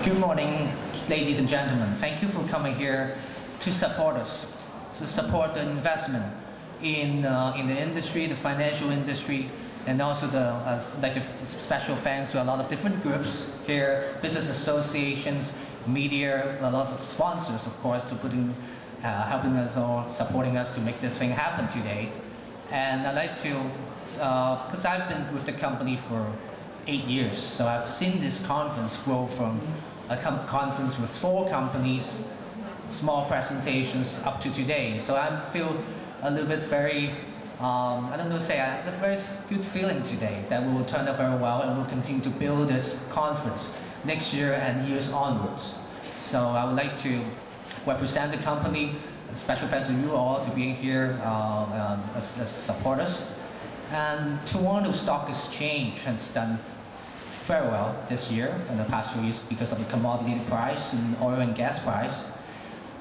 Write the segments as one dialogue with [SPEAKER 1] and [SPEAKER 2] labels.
[SPEAKER 1] Good morning, ladies and gentlemen. Thank you for coming here to support us, to support the investment in the industry, the financial industry, and also like the special thanks to a lot of different groups here, business associations, media, a lot of sponsors, of course, to helping us or supporting us to make this thing happen today. And I'd like to, because I've been with the company for 8 years, so I've seen this conference grow from a conference with 4 companies, small presentations, up to today. So I feel a little bit very, I don't know, I have a very good feeling today that we will turn out very well and we'll continue to build this conference next year and years onwards. So I would like to represent the company, special thanks to you all to being here as supporters. And Toronto Stock Exchange has done very well this year and the past 2 years because of the commodity price and oil and gas price.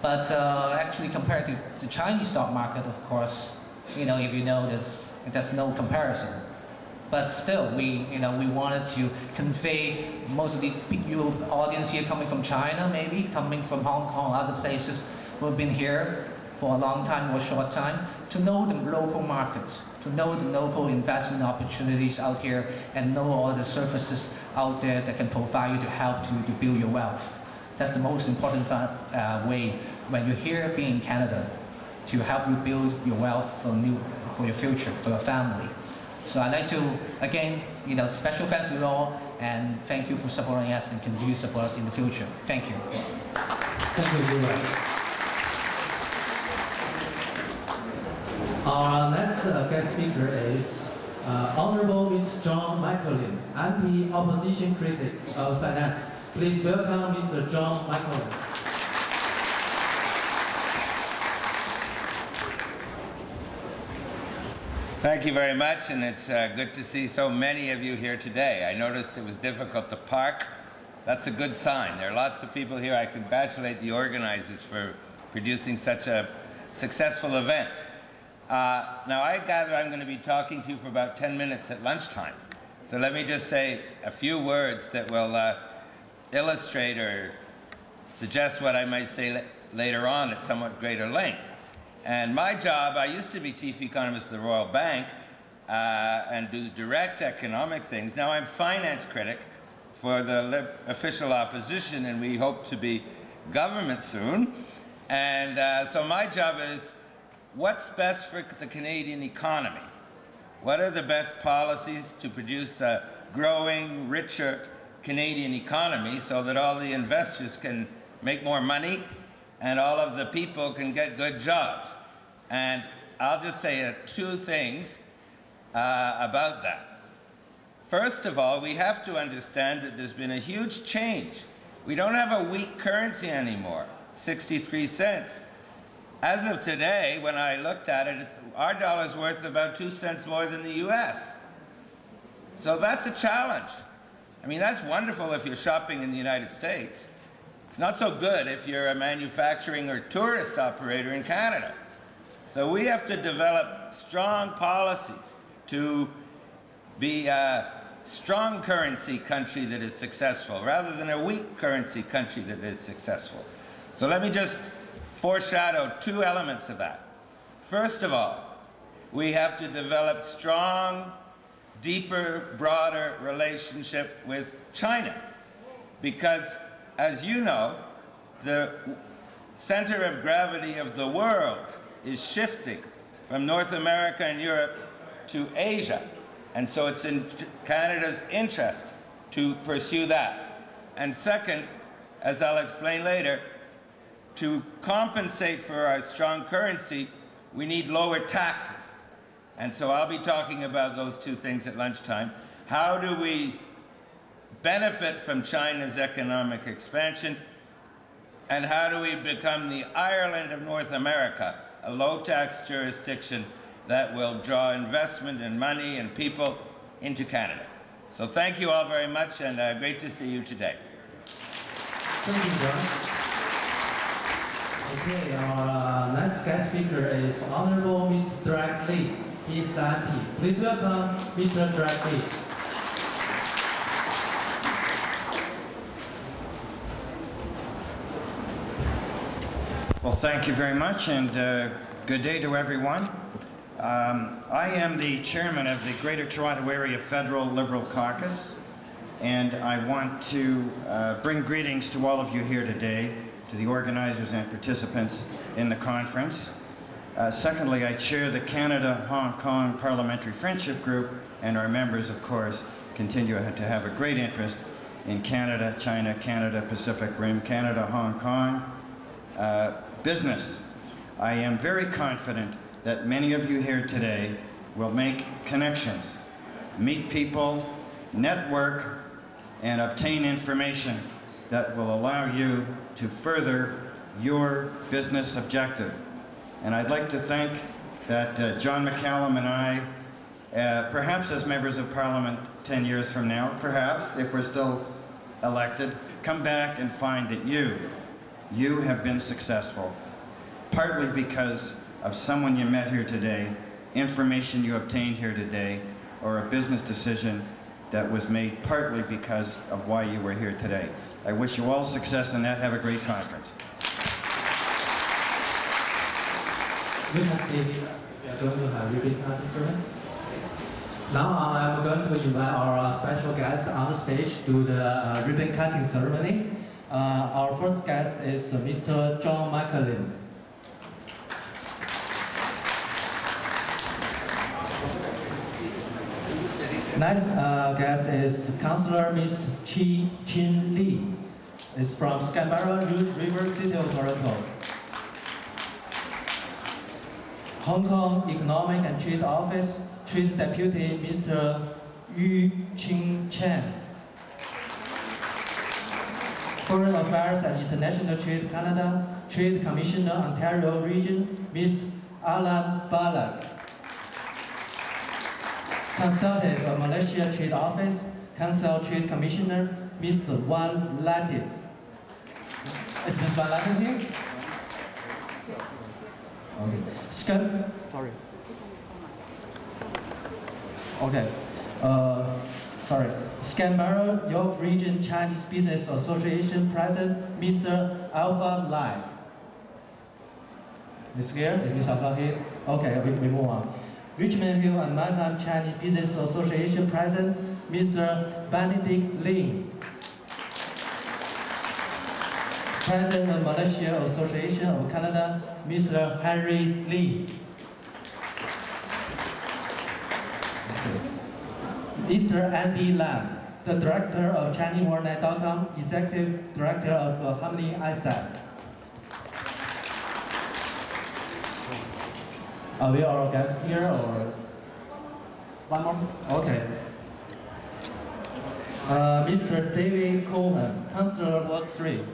[SPEAKER 1] But actually compared to the Chinese stock market, of course, if you know, there's no comparison. But still, we wanted to convey most of these people, audience here coming from China, maybe coming from Hong Kong, other places who have been here for a long time or a short time, to know the local markets, to know the local investment opportunities out here, and know all the services out there that can provide you to help to build your wealth. That's the most important way when you're here being in Canada, to help you build your wealth for your future, for your family. So I'd like to, again, special thanks to you all, and thank you for supporting us and continue to support us in the future. Thank you.
[SPEAKER 2] Thank you, Yuan. Our next guest speaker is Honorable Mr. John Michaelin, MP Opposition Critic of Finance. Please welcome Mr. John Michaelin.
[SPEAKER 3] Thank you very much, and it's good to see so many of you here today. I noticed it was difficult to park. That's a good sign. There are lots of people here. I congratulate the organizers for producing such a successful event. Now, I gather I'm going to be talking to you for about 10 minutes at lunchtime. So let me just say a few words that will illustrate or suggest what I might say later on at somewhat greater length. And my job, I used to be chief economist of the Royal Bank and do direct economic things. Now I'm finance critic for the official opposition, and we hope to be government soon. And so my job is, what's best for the Canadian economy? What are the best policies to produce a growing, richer Canadian economy so that all the investors can make more money and all of the people can get good jobs? And I'll just say 2 things about that. First of all, we have to understand that there's been a huge change. We don't have a weak currency anymore, 63 cents. As of today, when I looked at it, our dollar's worth about 2 cents more than the US. So that's a challenge. I mean, that's wonderful if you're shopping in the United States. It's not so good if you're a manufacturing or tourist operator in Canada. So we have to develop strong policies to be a strong currency country that is successful, rather than a weak currency country that is successful. So let me just foreshadow 2 elements of that. First of all, we have to develop strong, deeper, broader relationship with China, because, as you know, the center of gravity of the world is shifting from North America and Europe to Asia. And so it's in Canada's interest to pursue that. And second, as I'll explain later, to compensate for our strong currency, we need lower taxes. And so I'll be talking about those 2 things at lunchtime. How do we benefit from China's economic expansion? And how do we become the Ireland of North America, a low-tax jurisdiction that will draw investment and money and people into Canada? So thank you all very much, and great to see you today.
[SPEAKER 2] Thank you, John. Okay, our next guest speaker is Honorable Mr. Drag Lee. He is the MP. Please welcome Mr. Drag Lee.
[SPEAKER 4] Well, thank you very much, and good day to everyone. I am the chairman of the Greater Toronto Area Federal Liberal Caucus, and I want to bring greetings to all of you here today, to the organizers and participants in the conference. Secondly, I chair the Canada-Hong Kong Parliamentary Friendship Group, and our members, of course, continue to have a great interest in Canada, China, Canada, Pacific Rim, Canada, Hong Kong business. I am very confident that many of you here today will make connections, meet people, network, and obtain information that will allow you to further your business objective. And I'd like to think that John McCallum and I, perhaps as members of Parliament 10 years from now, perhaps if we're still elected, come back and find that you have been successful, partly because of someone you met here today, information you obtained here today, or a business decision that was made partly because of why you were here today. I wish you all success in that. Have a great conference.
[SPEAKER 2] We are going to have ribbon cutting ceremony. Now I'm going to invite our special guest on the stage to the ribbon cutting ceremony. Our first guest is Mr. John McCallum. Next guest is Councillor Ms. Chi Chin Lee. Is from Scarborough River City of Toronto. Hong Kong Economic and Trade Office Trade Deputy Mr. Yu Ching Chen. Foreign Affairs and International Trade Canada Trade Commissioner Ontario Region Ms. Alan Balak. Consultant of Malaysia Trade Office Council Trade Commissioner Mr. Wan Latif. Is Mr. Wan Latif here? Okay. Sorry. Okay. Sorry. Scarborough York Region Chinese Business Association President Mr. Alpha Lai. Is here? Is Mr. Alpha here? Okay, we move on. Richmond Hill and Markham Chinese Business Association President Mr. Benedict Lin. President of Malaysia Association of Canada, Mr. Henry Lee. Mr. Andy Lam, the Director of ChineseWorldNet.com, Executive Director of Harmony ISAC. Are we all guests here or one more? Okay. Mr. David Cohen, Councillor Ward 3.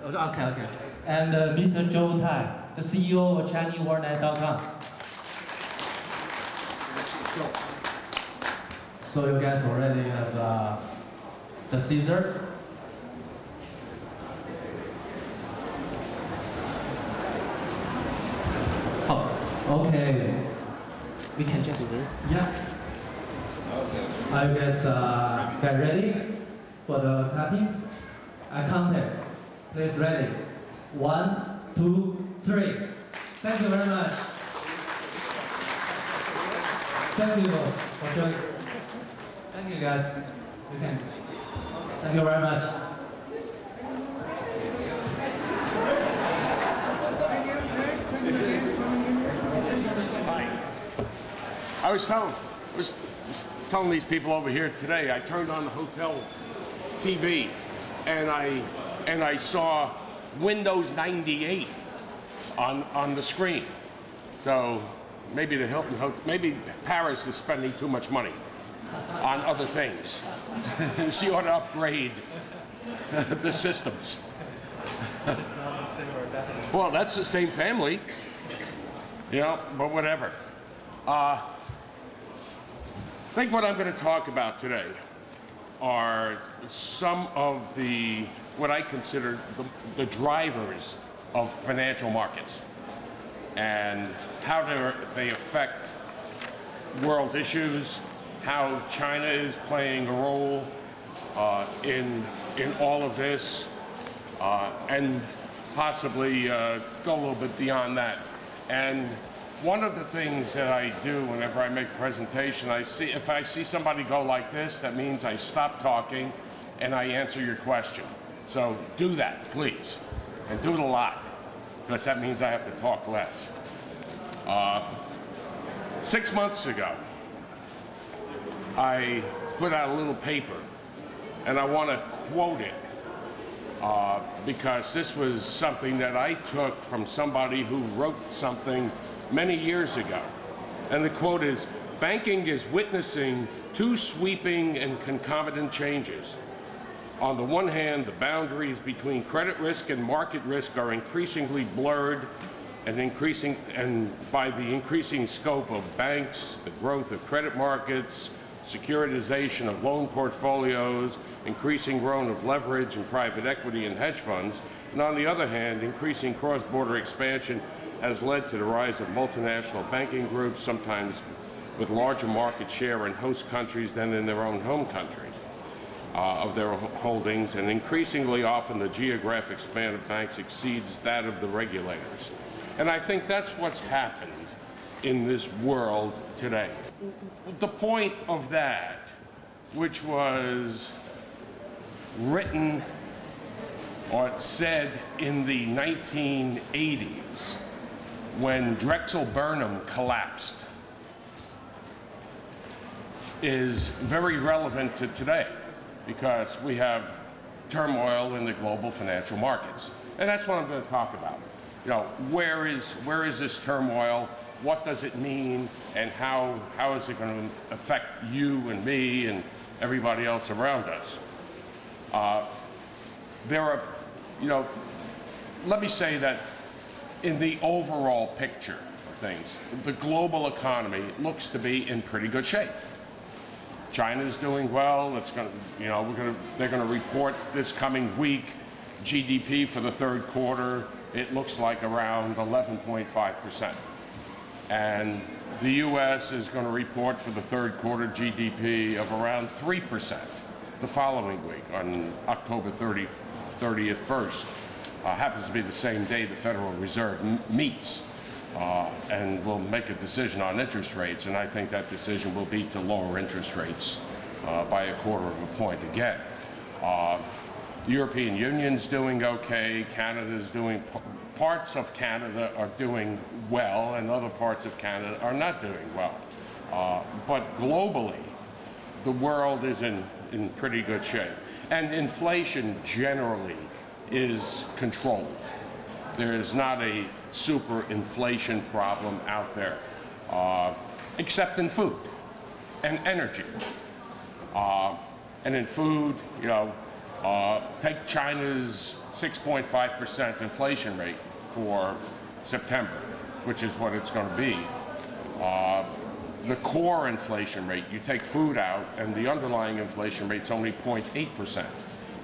[SPEAKER 2] Okay. And Mr. Joe Tai, the CEO of ChineseWorldNet.com. So you guys already have the scissors. Oh, okay. We can just yeah. Are you guys get ready for the cutting? I count it. Please ready. 1, 2, 3. Thank you very much. Thank you for showing. Thank you guys. You can. Thank you very much.
[SPEAKER 5] Hi. I was telling these people over here today, I turned on the hotel TV and I saw Windows 98 on the screen. So maybe the Hilton Hotel, maybe Paris is spending too much money on other things. She ought to upgrade the systems. Well, that's the same family, you know, but whatever. I think what I'm going to talk about today are some of what I consider the drivers of financial markets and how they affect world issues, how China is playing a role in all of this, and possibly go a little bit beyond that. And one of the things that I do whenever I make a presentation, if I see somebody go like this, that means I stop talking and I answer your question. So do that, please, and do it a lot, because that means I have to talk less. 6 months ago, I put out a little paper, and I want to quote it, because this was something that I took from somebody who wrote something many years ago. And the quote is, "Banking is witnessing two sweeping and concomitant changes. On the one hand, the boundaries between credit risk and market risk are increasingly blurred and by the increasing scope of banks, the growth of credit markets, securitization of loan portfolios, increasing growth of leverage in private equity and hedge funds, and on the other hand, increasing cross-border expansion has led to the rise of multinational banking groups, sometimes with larger market share in host countries than in their own home country of their holdings, and increasingly often the geographic span of banks exceeds that of the regulators." And I think that's what's happened in this world today. The point of that, which was written or said in the 1980s when Drexel Burnham collapsed, is very relevant to today, because we have turmoil in the global financial markets. And that's what I'm going to talk about. You know, where is this turmoil? What does it mean? And how is it going to affect you and me and everybody else around us? Let me say that in the overall picture of things, the global economy looks to be in pretty good shape. China's doing well. They're going to report this coming week GDP for the third quarter. It looks like around 11.5%. And the U.S. is going to report for the third quarter GDP of around 3% the following week on October 30th, 1st. Happens to be the same day the Federal Reserve meets and will make a decision on interest rates. And I think that decision will be to lower interest rates by 1/4 of a point again. The European Union's doing okay. Canada's doing, parts of Canada are doing well, and other parts of Canada are not doing well. But globally, the world is in pretty good shape. And inflation generally is controlled. There is not a super inflation problem out there, except in food and energy. And in food, take China's 6.5% inflation rate for September, which is what it's going to be. The core inflation rate, you take food out, and the underlying inflation rate's only 0.8%.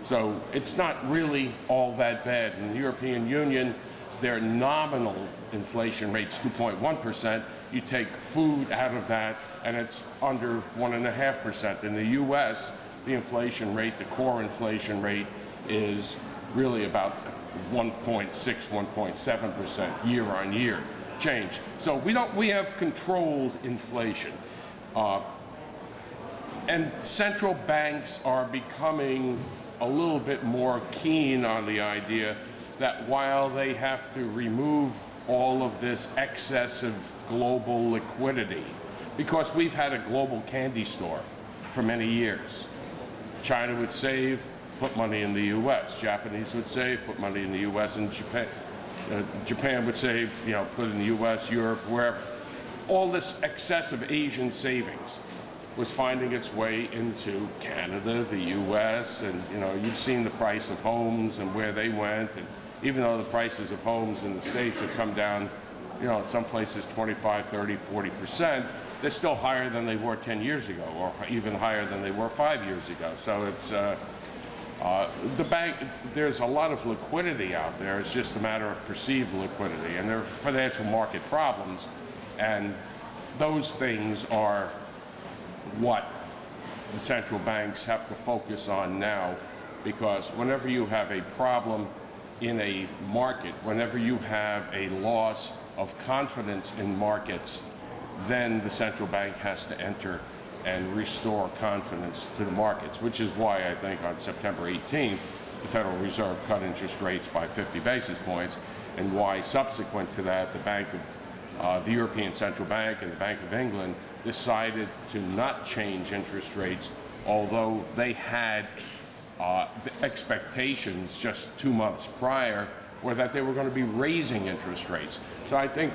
[SPEAKER 5] So it's not really all that bad. In the European Union, their nominal inflation rate's 2.1%. You take food out of that, and it's under 1.5%. In the U.S., the inflation rate, the core inflation rate, is really about 1.6, 1.7% year-on-year change. So we have controlled inflation. And central banks are becoming a little bit more keen on the idea that while they have to remove all of this excessive global liquidity, because we've had a global candy store for many years. China would save, put money in the U.S. Japanese would save, put money in the U.S. and Japan. Japan would save, put it in the U.S., Europe, wherever. All this excessive Asian savings was finding its way into Canada, the U.S., and you've seen the price of homes and where they went. And even though the prices of homes in the States have come down, in some places 25, 30, 40%, they're still higher than they were 10 years ago, or even higher than they were 5 years ago. So it's the bank. There's a lot of liquidity out there. It's just a matter of perceived liquidity, and there are financial market problems, and those things are what the central banks have to focus on now, because whenever you have a problem in a market, whenever you have a loss of confidence in markets, then the central bank has to enter and restore confidence to the markets, which is why I think on September 18th, the Federal Reserve cut interest rates by 50 basis points, and why subsequent to that, the European Central Bank and the Bank of England decided to not change interest rates, although they had expectations just 2 months prior were that they were going to be raising interest rates. So I think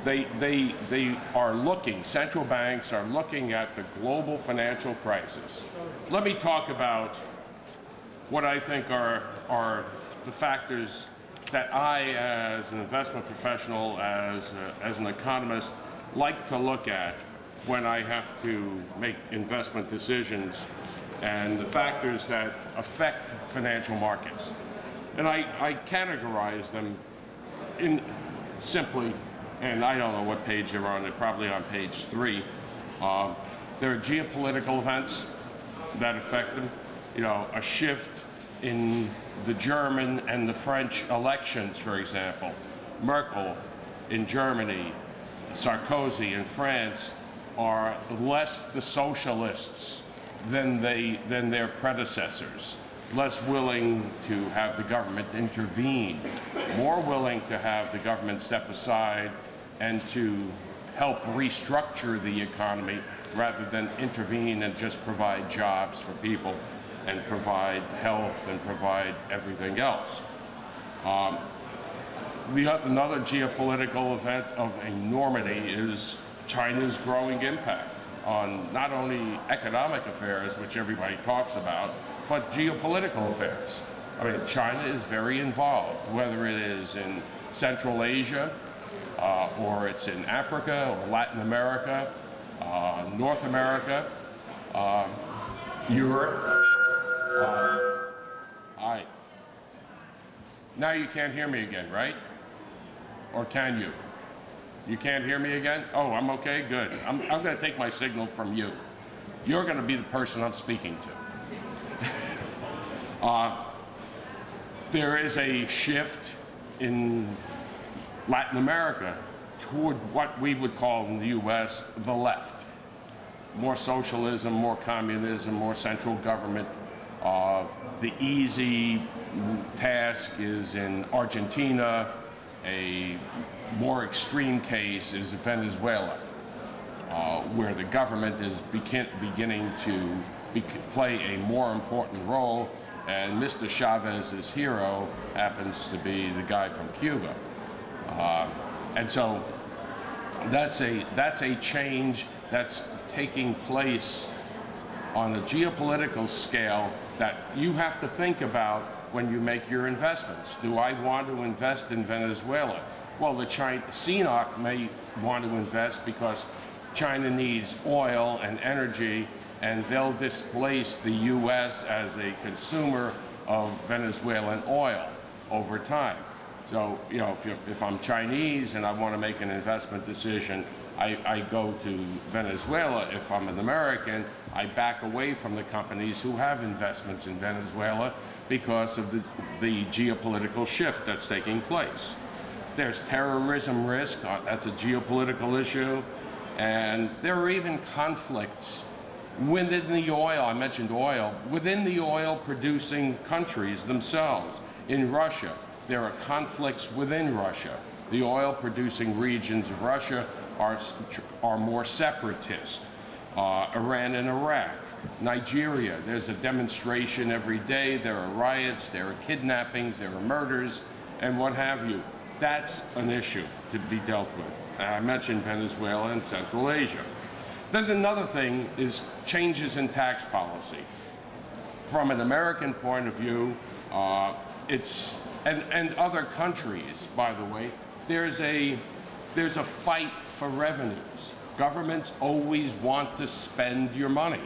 [SPEAKER 5] they are looking, central banks are looking at the global financial crisis. Let me talk about what I think are the factors that I, as an investment professional, as an economist, like to look at when I have to make investment decisions, and the factors that affect financial markets. And I categorize them in simply, and I don't know what page they're on, they're probably on page 3. There are geopolitical events that affect them. You know, a shift in the German and the French elections, for example. Merkel in Germany, Sarkozy in France are less the socialists than their predecessors, less willing to have the government intervene, more willing to have the government step aside and to help restructure the economy rather than intervene and just provide jobs for people and provide health and provide everything else. Another geopolitical event of enormity is China's growing impact on not only economic affairs, which everybody talks about, but geopolitical affairs. I mean, China is very involved, whether it is in Central Asia, or it's in Africa, or Latin America, North America, Europe. Now you can't hear me again, right? Or can you? You can't hear me again? Oh, I'm okay, good. I'm going to take my signal from you. You're going to be the person I'm speaking to. There is a shift in Latin America toward what we would call in the US the left. More socialism, more communism, more central government. The easy task is in Argentina. A more extreme case is Venezuela, where the government is beginning to play a more important role, and Mr. Chavez's hero happens to be the guy from Cuba. And so that's a change that's taking place on a geopolitical scale that you have to think about when you make your investments. Do I want to invest in Venezuela? Well, the CNOC may want to invest because China needs oil and energy, and they'll displace the US as a consumer of Venezuelan oil over time. So, you know, if I'm Chinese and I want to make an investment decision, I go to Venezuela. If I'm an American, I back away from the companies who have investments in Venezuela because of the geopolitical shift that's taking place. There's terrorism risk, that's a geopolitical issue, and there are even conflicts within the oil, I mentioned oil, within the oil-producing countries themselves. In Russia, there are conflicts within Russia. The oil-producing regions of Russia are more separatist. Iran and Iraq. Nigeria, there's a demonstration every day, there are riots, there are kidnappings, there are murders, and what have you. That's an issue to be dealt with. I mentioned Venezuela and Central Asia. Then another thing is changes in tax policy. From an American point of view, and other countries, by the way, there's a fight for revenues. Governments always want to spend your money.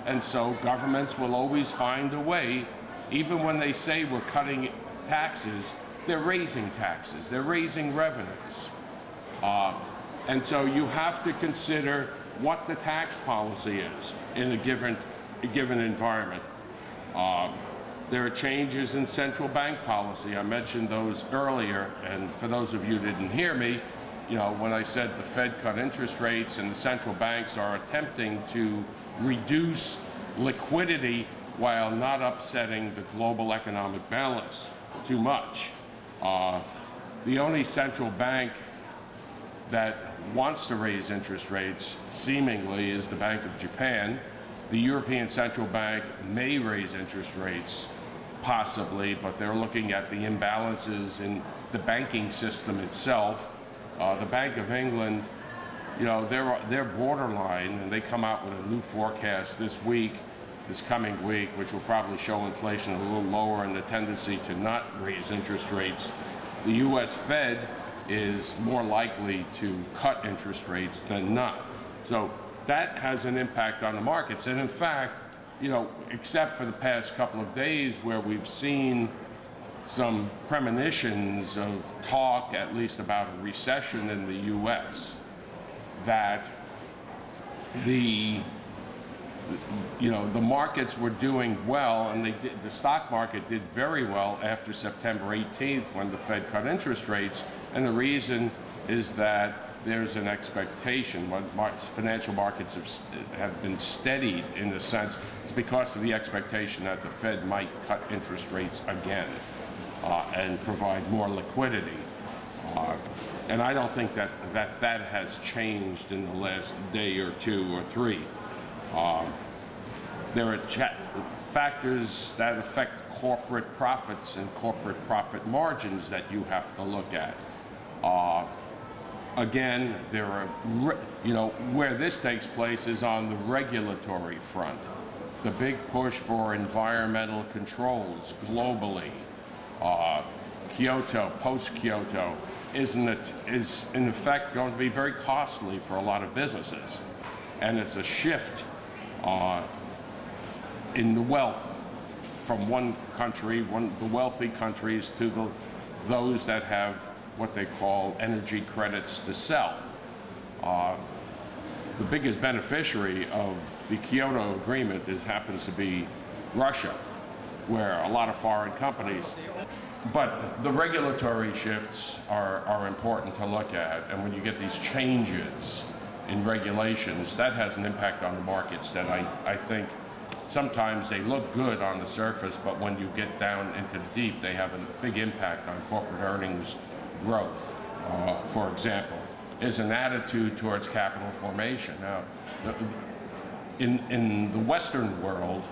[SPEAKER 5] And so governments will always find a way, even when they say we're cutting taxes, they're raising taxes, they're raising revenues. And so you have to consider what the tax policy is in a given environment. There are changes in central bank policy. I mentioned those earlier, and for those of you who didn't hear me, you know, when I said the Fed cut interest rates and the central banks are attempting to reduce liquidity while not upsetting the global economic balance too much. The only central bank that wants to raise interest rates, seemingly, is the Bank of Japan. The European Central Bank may raise interest rates, possibly, but they're looking at the imbalances in the banking system itself. The Bank of England, you know, they're borderline, and they come out with a new forecast this coming week, which will probably show inflation a little lower and the tendency to not raise interest rates. The U.S. Fed is more likely to cut interest rates than not. So that has an impact on the markets. And in fact, you know, except for the past couple of days where we've seen some premonitions of talk, at least about a recession in the U.S., that the markets were doing well, and the stock market did very well after September 18th when the Fed cut interest rates. And the reason is that there's an expectation. When financial markets have been steadied in the sense, it's because of the expectation that the Fed might cut interest rates again and provide more liquidity. And I don't think that has changed in the last day or two or three. There are factors that affect corporate profits and corporate profit margins that you have to look at. Again, there are, where this takes place is on the regulatory front. The big push for environmental controls globally, Kyoto, post-Kyoto, is in effect going to be very costly for a lot of businesses. And it's a shift in the wealth from one country, the wealthy countries, to those that have what they call energy credits to sell. The biggest beneficiary of the Kyoto Agreement happens to be Russia, where a lot of foreign companies. But the regulatory shifts are important to look at, and when you get these changes in regulations, that has an impact on the markets that I think sometimes they look good on the surface, but when you get down into the deep, they have a big impact on corporate earnings growth. For example, is an attitude towards capital formation. Now, in the Western world,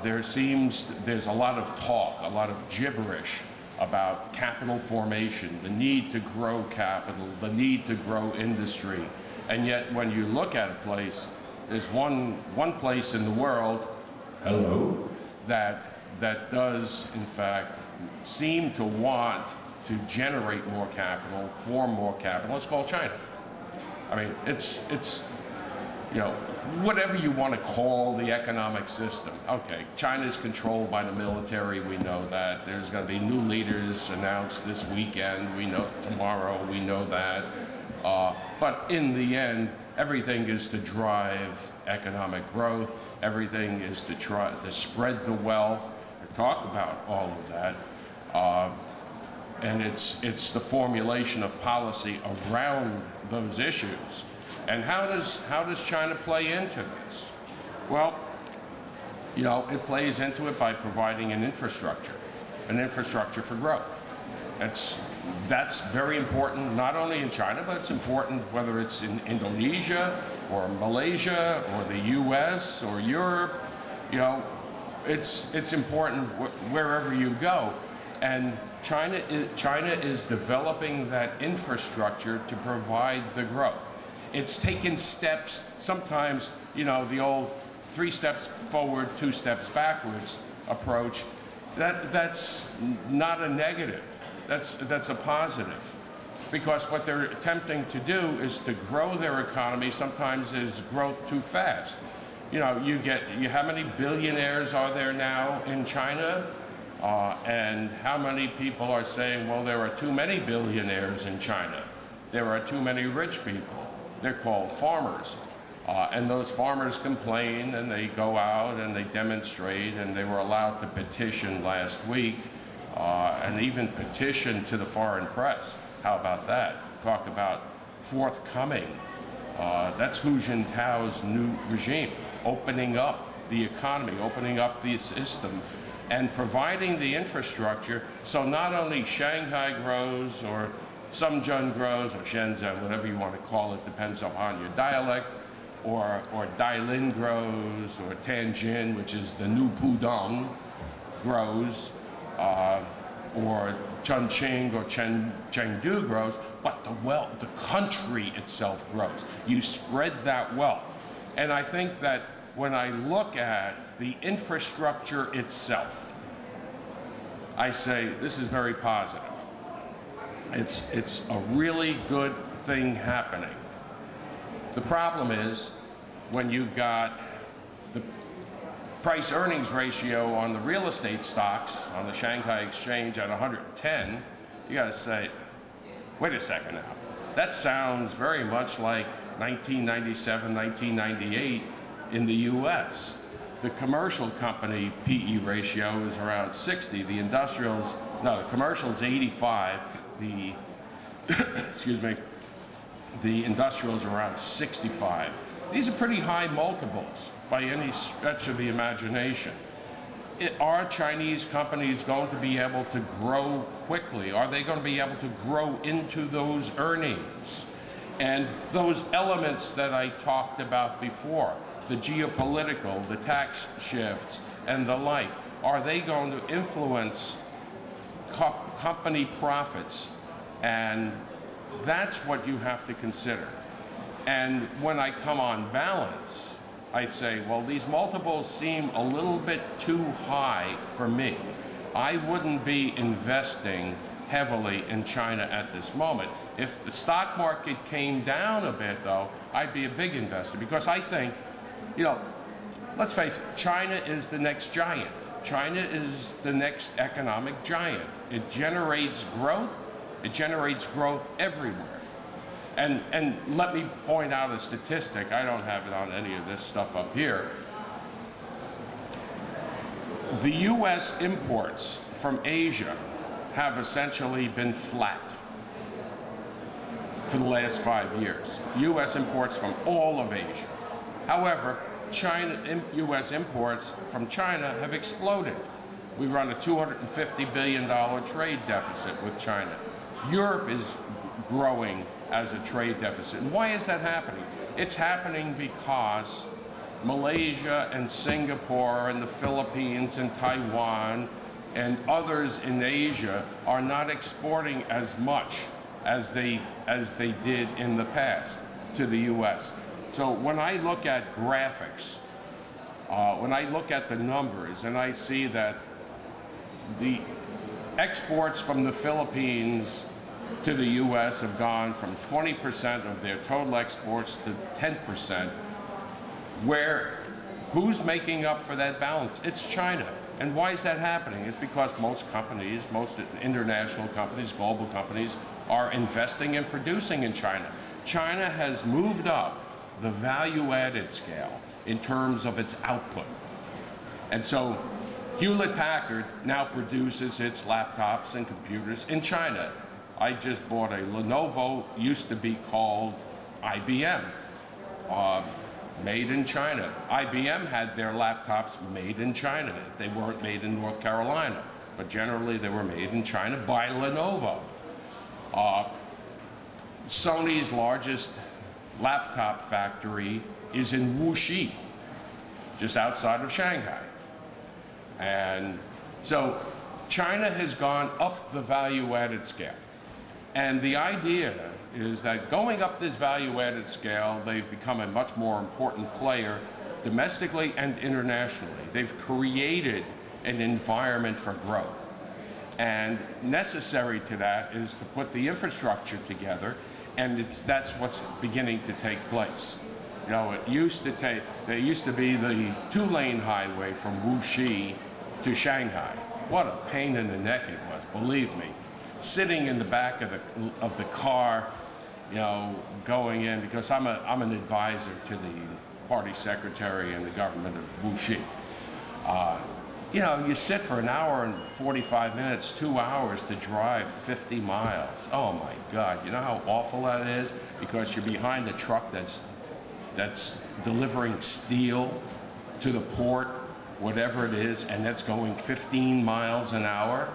[SPEAKER 5] there's a lot of talk, a lot of gibberish about capital formation, the need to grow capital, the need to grow industry. And yet, when you look at a place, there's one place in the world, that does, in fact, seem to want to generate more capital, form more capital. It's called China. I mean, it's whatever you want to call the economic system. Okay, China is controlled by the military, we know that. There's going to be new leaders announced this weekend, we know tomorrow, we know that. But in the end, everything is to drive economic growth. Everything is to try to spread the wealth, talk about all of that. And it's the formulation of policy around those issues. And how does China play into this? Well, it plays into it by providing an infrastructure for growth. That's very important, not only in China, but it's important whether it's in Indonesia or Malaysia or the US or Europe. It's important wherever you go. And China is developing that infrastructure to provide the growth. It's taken steps, sometimes, the old 3 steps forward, 2 steps backwards approach. That's not a negative. That's a positive. Because what they're attempting to do is to grow their economy. Sometimes there's growth too fast. How many billionaires are there now in China? And how many people are saying, well, there are too many billionaires in China. There are too many rich people. They're called farmers. And those farmers complain, and they go out and they demonstrate, and they were allowed to petition last week, and even petition to the foreign press. How about that? Talk about forthcoming. That's Hu Jintao's new regime, opening up the economy, opening up the system, and providing the infrastructure so not only Shanghai grows, or Shenzhen grows, or Shenzhen, whatever you want to call it, depends upon your dialect, or Dailin grows, or Tianjin, which is the new Pudong, grows, or Chongqing or Chengdu grows, but the country itself grows. You spread that wealth. And I think that when I look at the infrastructure itself, I say this is very positive. It's a really good thing happening. The problem is when you've got the price earnings ratio on the real estate stocks on the Shanghai Exchange at 110, you got to say, wait a second now. That sounds very much like 1997, 1998 in the US. The commercial company PE ratio is around 60. The industrials, no, the commercial is 85. The, excuse me, the industrials are around 65. These are pretty high multiples by any stretch of the imagination. Are Chinese companies going to be able to grow quickly? Are they going to be able to grow into those earnings? And those elements that I talked about before, the geopolitical, the tax shifts, and the like, are they going to influence company profits? And that's what you have to consider. And when I come on balance, I say, well, these multiples seem a little bit too high for me. I wouldn't be investing heavily in China at this moment. If the stock market came down a bit, though, I'd be a big investor, because I think, you know, let's face it, China is the next giant. China is the next economic giant. It generates growth. It generates growth everywhere. And let me point out a statistic. I don't have it on any of this stuff up here. The US imports from Asia have essentially been flat for the last 5 years. US imports from all of Asia. However, US imports from China have exploded. We run a $250 billion trade deficit with China. Europe is growing as a trade deficit. And why is that happening? It's happening because Malaysia and Singapore and the Philippines and Taiwan and others in Asia are not exporting as much as they did in the past to the US. So when I look at graphics, when I look at the numbers and I see that the exports from the Philippines to the US have gone from 20% of their total exports to 10%, who's making up for that balance? It's China. And why is that happening? It's because most companies, most international companies, global companies, are investing and producing in China. China has moved up the value-added scale in terms of its output. And so Hewlett-Packard now produces its laptops and computers in China. I just bought a Lenovo, used to be called IBM, made in China. IBM had their laptops made in China if they weren't made in North Carolina, but generally they were made in China by Lenovo. Sony's largest laptop factory is in Wuxi, just outside of Shanghai. And so China has gone up the value-added scale. And the idea is that going up this value-added scale, they've become a much more important player domestically and internationally. They've created an environment for growth. And necessary to that is to put the infrastructure together, and that's what's beginning to take place. You know, there used to be the 2-lane highway from Wuxi to Shanghai. What a pain in the neck it was, believe me. Sitting in the back of the car, you know, going in, because I'm an advisor to the party secretary and the government of Bouquet. You know, you sit for an hour and 45 minutes, 2 hours to drive 50 miles. Oh my God, you know how awful that is? Because you're behind a truck that's delivering steel to the port, whatever it is, and that's going 15 miles an hour.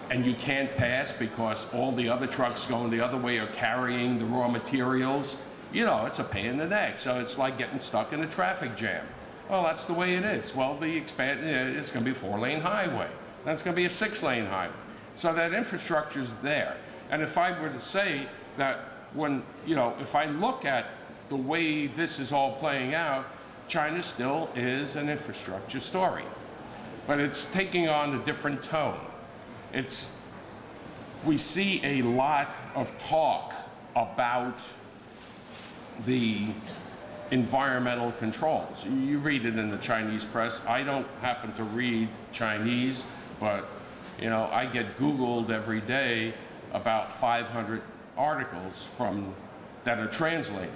[SPEAKER 5] And you can't pass because all the other trucks going the other way are carrying the raw materials. You know, it's a pain in the neck. So it's like getting stuck in a traffic jam. Well, that's the way it is. Well, it's going to be a 4-lane highway. Then it's going to be a 6-lane highway. So that infrastructure's there. And if I were to say that when, you know, if I look at the way this is all playing out, China still is an infrastructure story. But it's taking on a different tone. We see a lot of talk about the environmental controls. You read it in the Chinese press. I don't happen to read Chinese, but you know, I get Googled every day about 500 articles that are translated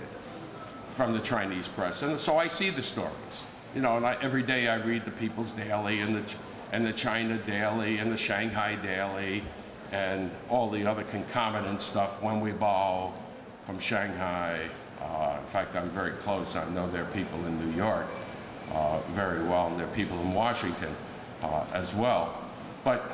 [SPEAKER 5] from the Chinese press, and so I see the stories. You know, and every day I read the People's Daily and the China Daily and the Shanghai Daily and all the other concomitant stuff. When we bow from Shanghai. In fact, I'm very close. I know there are people in New York very well, and there are people in Washington as well. But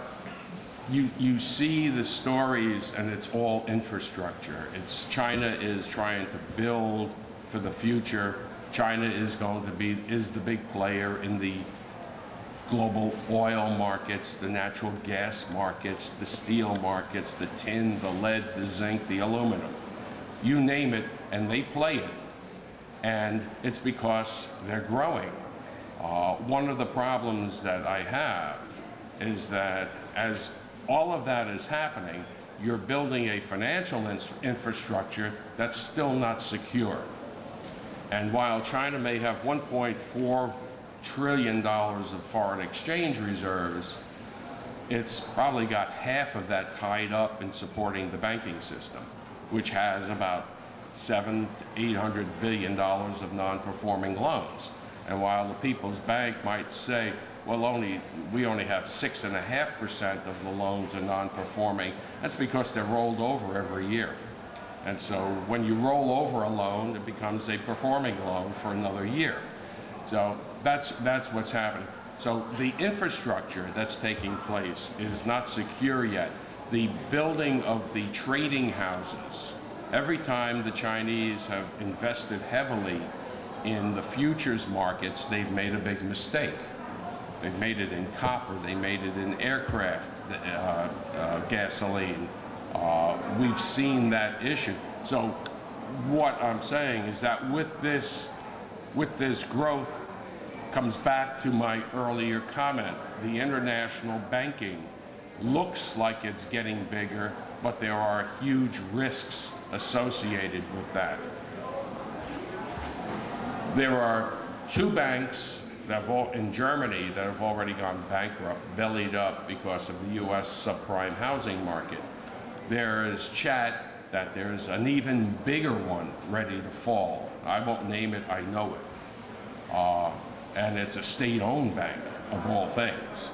[SPEAKER 5] you see the stories, and it's all infrastructure. China is trying to build for the future. China is the big player in the global oil markets, the natural gas markets, the steel markets, the tin, the lead, the zinc, the aluminum. You name it, and they play it. And it's because they're growing. One of the problems that I have is that as all of that is happening, you're building a financial infrastructure that's still not secure. And while China may have $1.4 trillion of foreign exchange reserves, it's probably got half of that tied up in supporting the banking system, which has about $700 to $800 billion of non-performing loans. And while the People's Bank might say, well, we only have 6.5% of the loans are non-performing, that's because they're rolled over every year. And so when you roll over a loan, it becomes a performing loan for another year. So that's what's happening. So the infrastructure that's taking place is not secure yet. The building of the trading houses, every time the Chinese have invested heavily in the futures markets, they've made a big mistake. They've made it in copper, they made it in aircraft gasoline. We've seen that issue. So what I'm saying is that with this growth comes back to my earlier comment. The international banking looks like it's getting bigger, but there are huge risks associated with that. There are 2 banks in Germany that have already gone bankrupt, bellied up because of the US subprime housing market. There is chat that there's an even bigger one ready to fall. I won't name it, I know it. And it's a state-owned bank, of all things.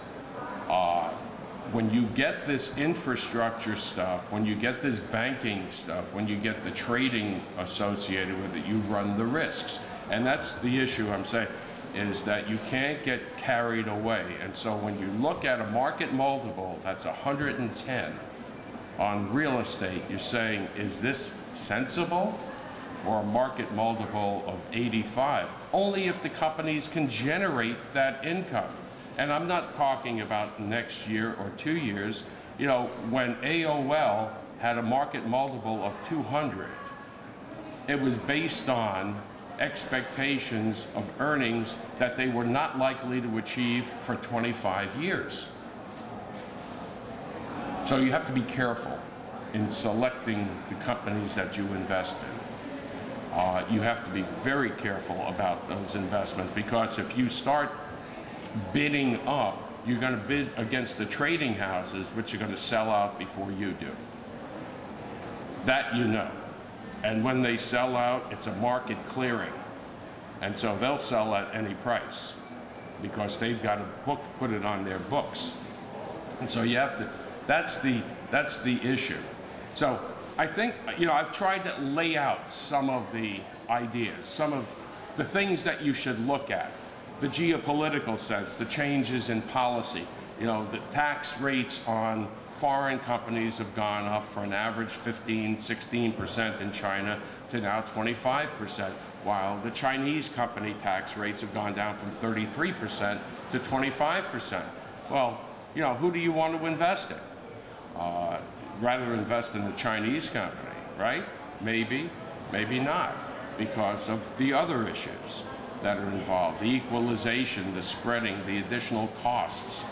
[SPEAKER 5] When you get this infrastructure stuff, when you get this banking stuff, when you get the trading associated with it, you run the risks. And that's the issue I'm saying, is that you can't get carried away. And so when you look at a market multiple that's 110 on real estate, you're saying, is this sensible? Or a market multiple of 85, only if the companies can generate that income. And I'm not talking about next year or 2 years. You know, when AOL had a market multiple of 200, it was based on expectations of earnings that they were not likely to achieve for 25 years. So you have to be careful in selecting the companies that you invest in. You have to be very careful about those investments, because if you start bidding up, you're going to bid against the trading houses, which are going to sell out before you do. That you know. And when they sell out, it's a market clearing. And so they'll sell at any price because they've got to put it on their books. And so you have to, that's the issue. So I think, you know, I've tried to lay out some of the ideas, some of the things that you should look at. The geopolitical sense, the changes in policy. You know, the tax rates on foreign companies have gone up from an average 16% in China to now 25%, while the Chinese company tax rates have gone down from 33% to 25%. Well, you know, who do you want to invest in? Rather invest in the Chinese company, right? Maybe, maybe not, because of the other issues that are involved, the equalization, the spreading, the additional costs.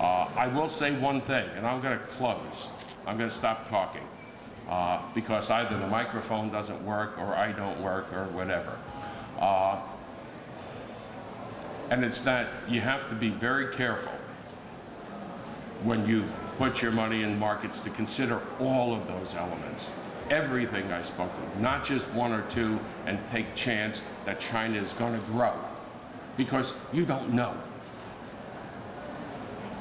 [SPEAKER 5] I will say one thing, and I'm going to close. I'm going to stop talking because either the microphone doesn't work or I don't work or whatever. And it's that you have to be very careful when you put your money in markets to consider all of those elements. Everything I spoke of, not just one or two, and take chance that China is going to grow, because you don't know.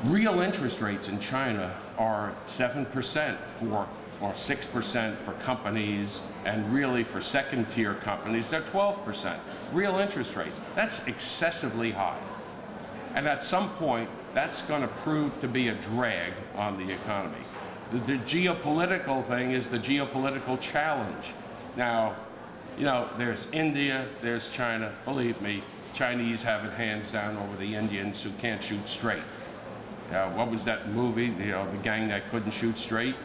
[SPEAKER 5] Real interest rates in China are 7% for, or 6% for companies, and really for second-tier companies, they're 12%. Real interest rates, that's excessively high. And at some point, that's going to prove to be a drag on the economy. The geopolitical thing is the geopolitical challenge. Now, you know, there's India, there's China. Believe me, Chinese have it hands down over the Indians who can't shoot straight. What was that movie, you know, the gang that couldn't shoot straight?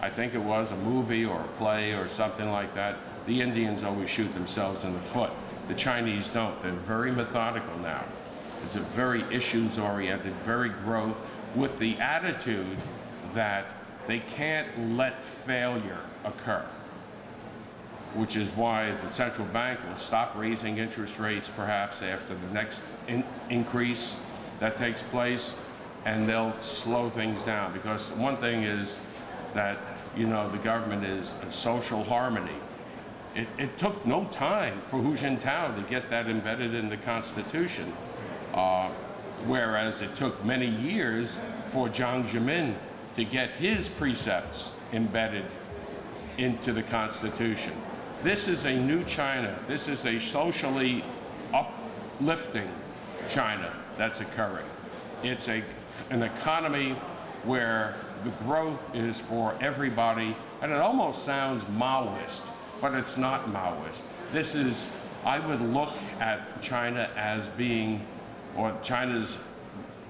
[SPEAKER 5] I think it was a movie or a play or something like that. The Indians always shoot themselves in the foot. The Chinese don't. They're very methodical now. It's a very issues-oriented, very growth, with the attitude that they can't let failure occur, which is why the central bank will stop raising interest rates perhaps after the next increase that takes place, and they'll slow things down. Because one thing is that, you know, the government is a social harmony. It took no time for Hu Jintao to get that embedded in the Constitution, whereas it took many years for Jiang Zemin to get his precepts embedded into the Constitution. This is a new China. This is a socially uplifting China that's occurring. It's an economy where the growth is for everybody, and it almost sounds Maoist, but it's not Maoist. This is, I would look at China as being, or China's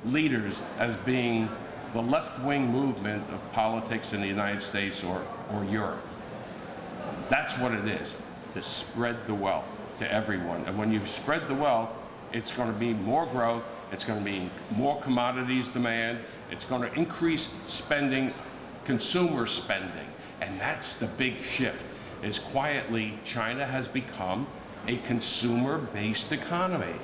[SPEAKER 5] leaders as being, the left-wing movement of politics in the United States or Europe. That's what it is, to spread the wealth to everyone. And when you spread the wealth, it's going to be more growth, it's going to be more commodities demand, it's going to increase spending, consumer spending. And that's the big shift, is quietly China has become a consumer-based economy.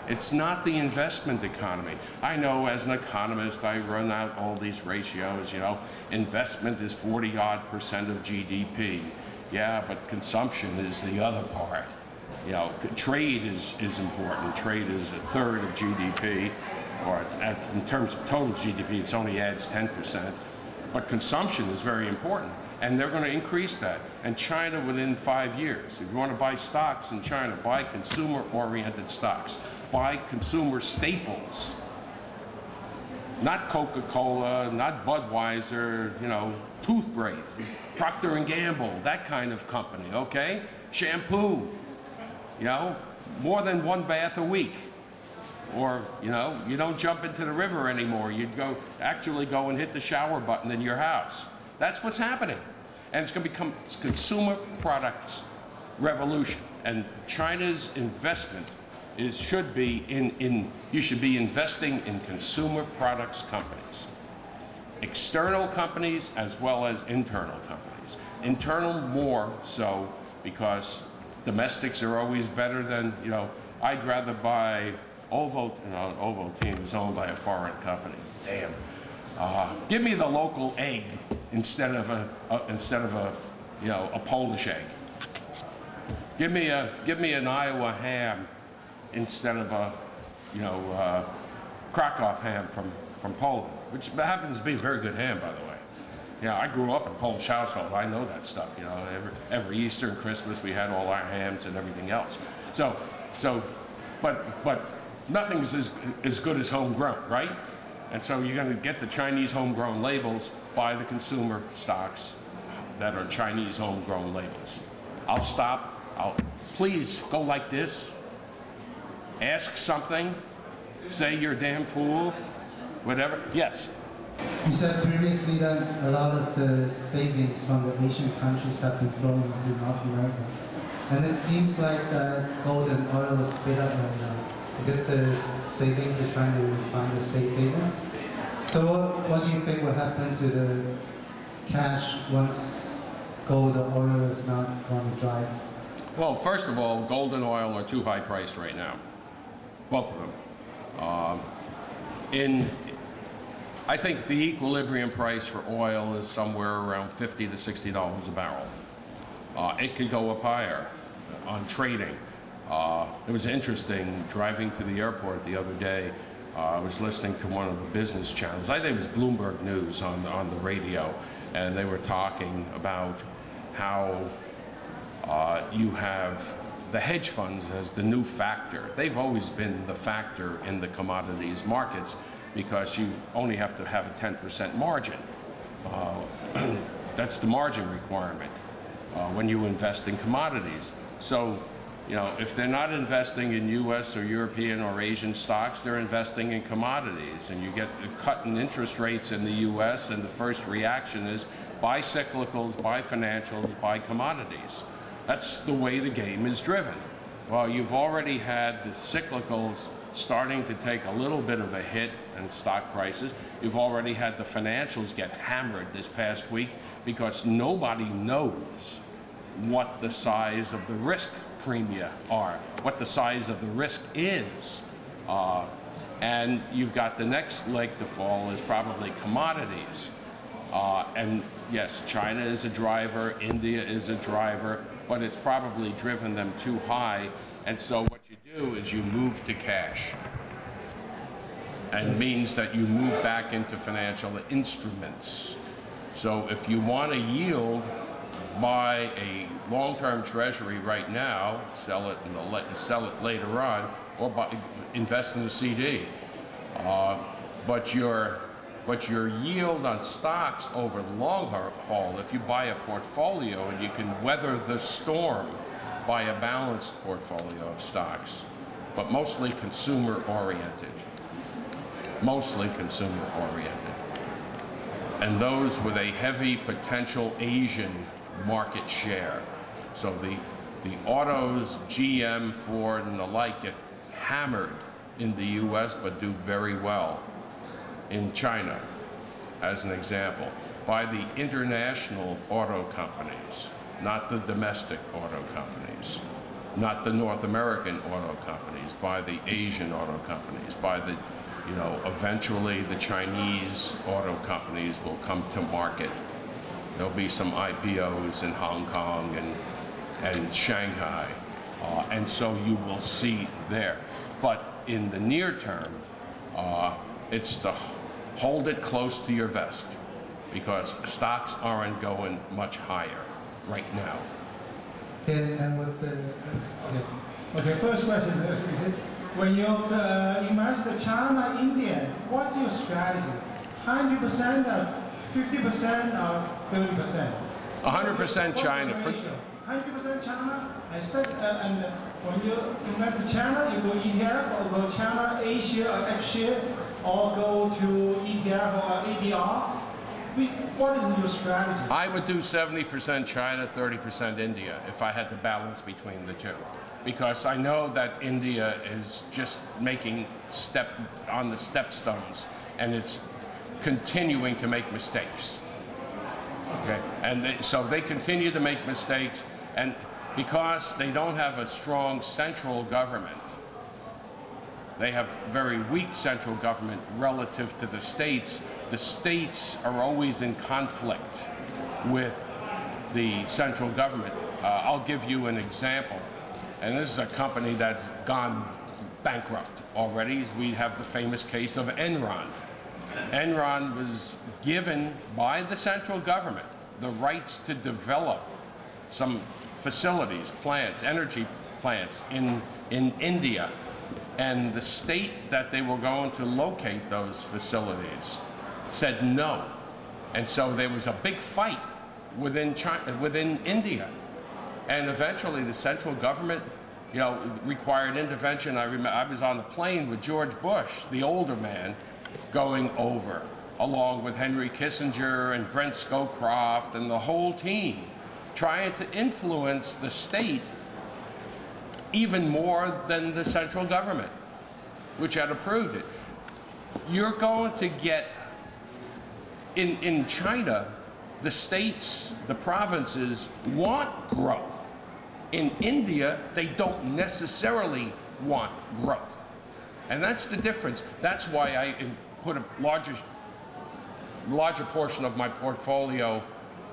[SPEAKER 5] It's not the investment economy. I know as an economist, I run out all these ratios, you know, investment is 40-odd% of GDP. Yeah, but consumption is the other part. You know, trade is important. Trade is 1/3 of GDP, or in terms of total GDP, it only adds 10%. But consumption is very important, and they're going to increase that. And China within 5 years, if you want to buy stocks in China, buy consumer-oriented stocks. Buy consumer staples, not Coca-Cola, not Budweiser, you know, toothpaste, Procter & Gamble, that kind of company, okay? Shampoo, you know, more than one bath a week. Or, you know, you don't jump into the river anymore. You'd actually go and hit the shower button in your house. That's what's happening. And it's going to become consumer products revolution. And China's investment you should be investing in consumer products companies. External companies as well as internal companies. Internal more so because domestics are always better than, you know, I'd rather buy Ovaltine is owned by a foreign company. Damn. Give me the local egg instead of a Polish egg. Give me an Iowa ham instead of a Krakow ham from Poland, which happens to be a very good ham, by the way. Yeah, I grew up in a Polish household. I know that stuff. You know, every Easter and Christmas we had all our hams and everything else. But nothing's as good as homegrown, right? And so you're going to get the Chinese homegrown labels, buy the consumer stocks that are Chinese homegrown labels. I'll stop. Please go like this. Ask something. Say you're a damn fool. Whatever. Yes.
[SPEAKER 6] You said previously that a lot of the savings from the Asian countries have been flowing into North America. And it seems like that gold and oil is split up right now because the savings are trying to find a safe haven. So what do you think will happen to the cash once gold or oil is not going to drive?
[SPEAKER 5] Well, first of all, gold and oil are too high priced right now. Both of them. I think the equilibrium price for oil is somewhere around $50 to $60 a barrel. It could go up higher on trading. It was interesting driving to the airport the other day. I was listening to one of the business channels. I think it was Bloomberg News on the radio, and they were talking about how you have the hedge funds as the new factor. They've always been the factor in the commodities markets because you only have to have a 10% margin. That's the margin requirement when you invest in commodities. So, you know, if they're not investing in US or European or Asian stocks, they're investing in commodities. And you get a cut in interest rates in the US, and the first reaction is buy cyclicals, buy financials, buy commodities. That's the way the game is driven. Well, you've already had the cyclicals starting to take a little bit of a hit in stock prices. You've already had the financials get hammered this past week because nobody knows what the size of the risk premia are, what the size of the risk is. And you've got the next leg to fall is probably commodities. And yes, China is a driver, India is a driver, but it's probably driven them too high. And so what you do is you move to cash. And means that you move back into financial instruments. So if you want a yield, buy a long-term treasury right now, sell it sell it later on, or invest in a CD. But your yield on stocks over the long haul, if you buy a portfolio and you can weather the storm, buy a balanced portfolio of stocks, but mostly consumer-oriented. Mostly consumer-oriented. And those with a heavy potential Asian market share. So the autos, GM, Ford, and the like get hammered in the US, but do very well in China, as an example, by the international auto companies, not the domestic auto companies, not the North American auto companies, by the Asian auto companies, by the, you know, eventually the Chinese auto companies will come to market. There'll be some IPOs in Hong Kong and Shanghai, and so you will see there. But in the near term, it's the hold it close to your vest, because stocks aren't going much higher right now.
[SPEAKER 6] Okay, and with the
[SPEAKER 7] Okay, first question is it when you invest in China, India, what's your strategy? 100%, 50%, or 30%?
[SPEAKER 5] 100% China.
[SPEAKER 7] 100% China, and when you invest in China, you go ETF or go China A share or F share, or go to ETF or ADR. What is your strategy?
[SPEAKER 5] I would do 70% China, 30% India if I had to balance between the two. Because I know that India is just making on the stepstones, and it's continuing to make mistakes. Okay, and so they continue to make mistakes, and because they don't have a strong central government, They have very weak central government relative to the states. The states are always in conflict with the central government. I'll give you an example. And this is a company that's gone bankrupt already. We have the famous case of Enron. Enron was given by the central government the rights to develop some facilities, plants, energy plants in India. And the state that they were going to locate those facilities said no. And so there was a big fight within India. And eventually the central government, required intervention. I remember I was on the plane with George Bush, the older man, going over, along with Henry Kissinger and Brent Scowcroft and the whole team, trying to influence the state even more than the central government, which had approved it. You're going to get, in China, the states, the provinces want growth. In India, they don't necessarily want growth. And that's the difference. That's why I put a larger portion of my portfolio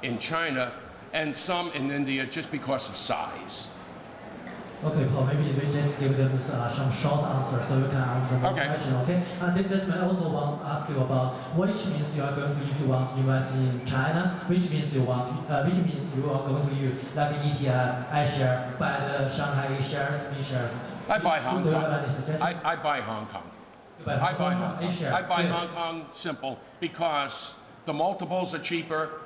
[SPEAKER 5] in China and some in India just because of size.
[SPEAKER 2] Okay, Paul, maybe we just give them some short answer so you can answer more question, okay? And this gentleman also want to ask you about which means you are going to, if you want to invest in China, which means you want to, which means you are going to use like ETF, iShare, buy the Shanghai shares, B share.
[SPEAKER 5] I buy Hong Kong.
[SPEAKER 2] I
[SPEAKER 5] buy Hong Kong.
[SPEAKER 2] I buy Hong Kong.
[SPEAKER 5] I buy Hong Kong simple because the multiples are cheaper.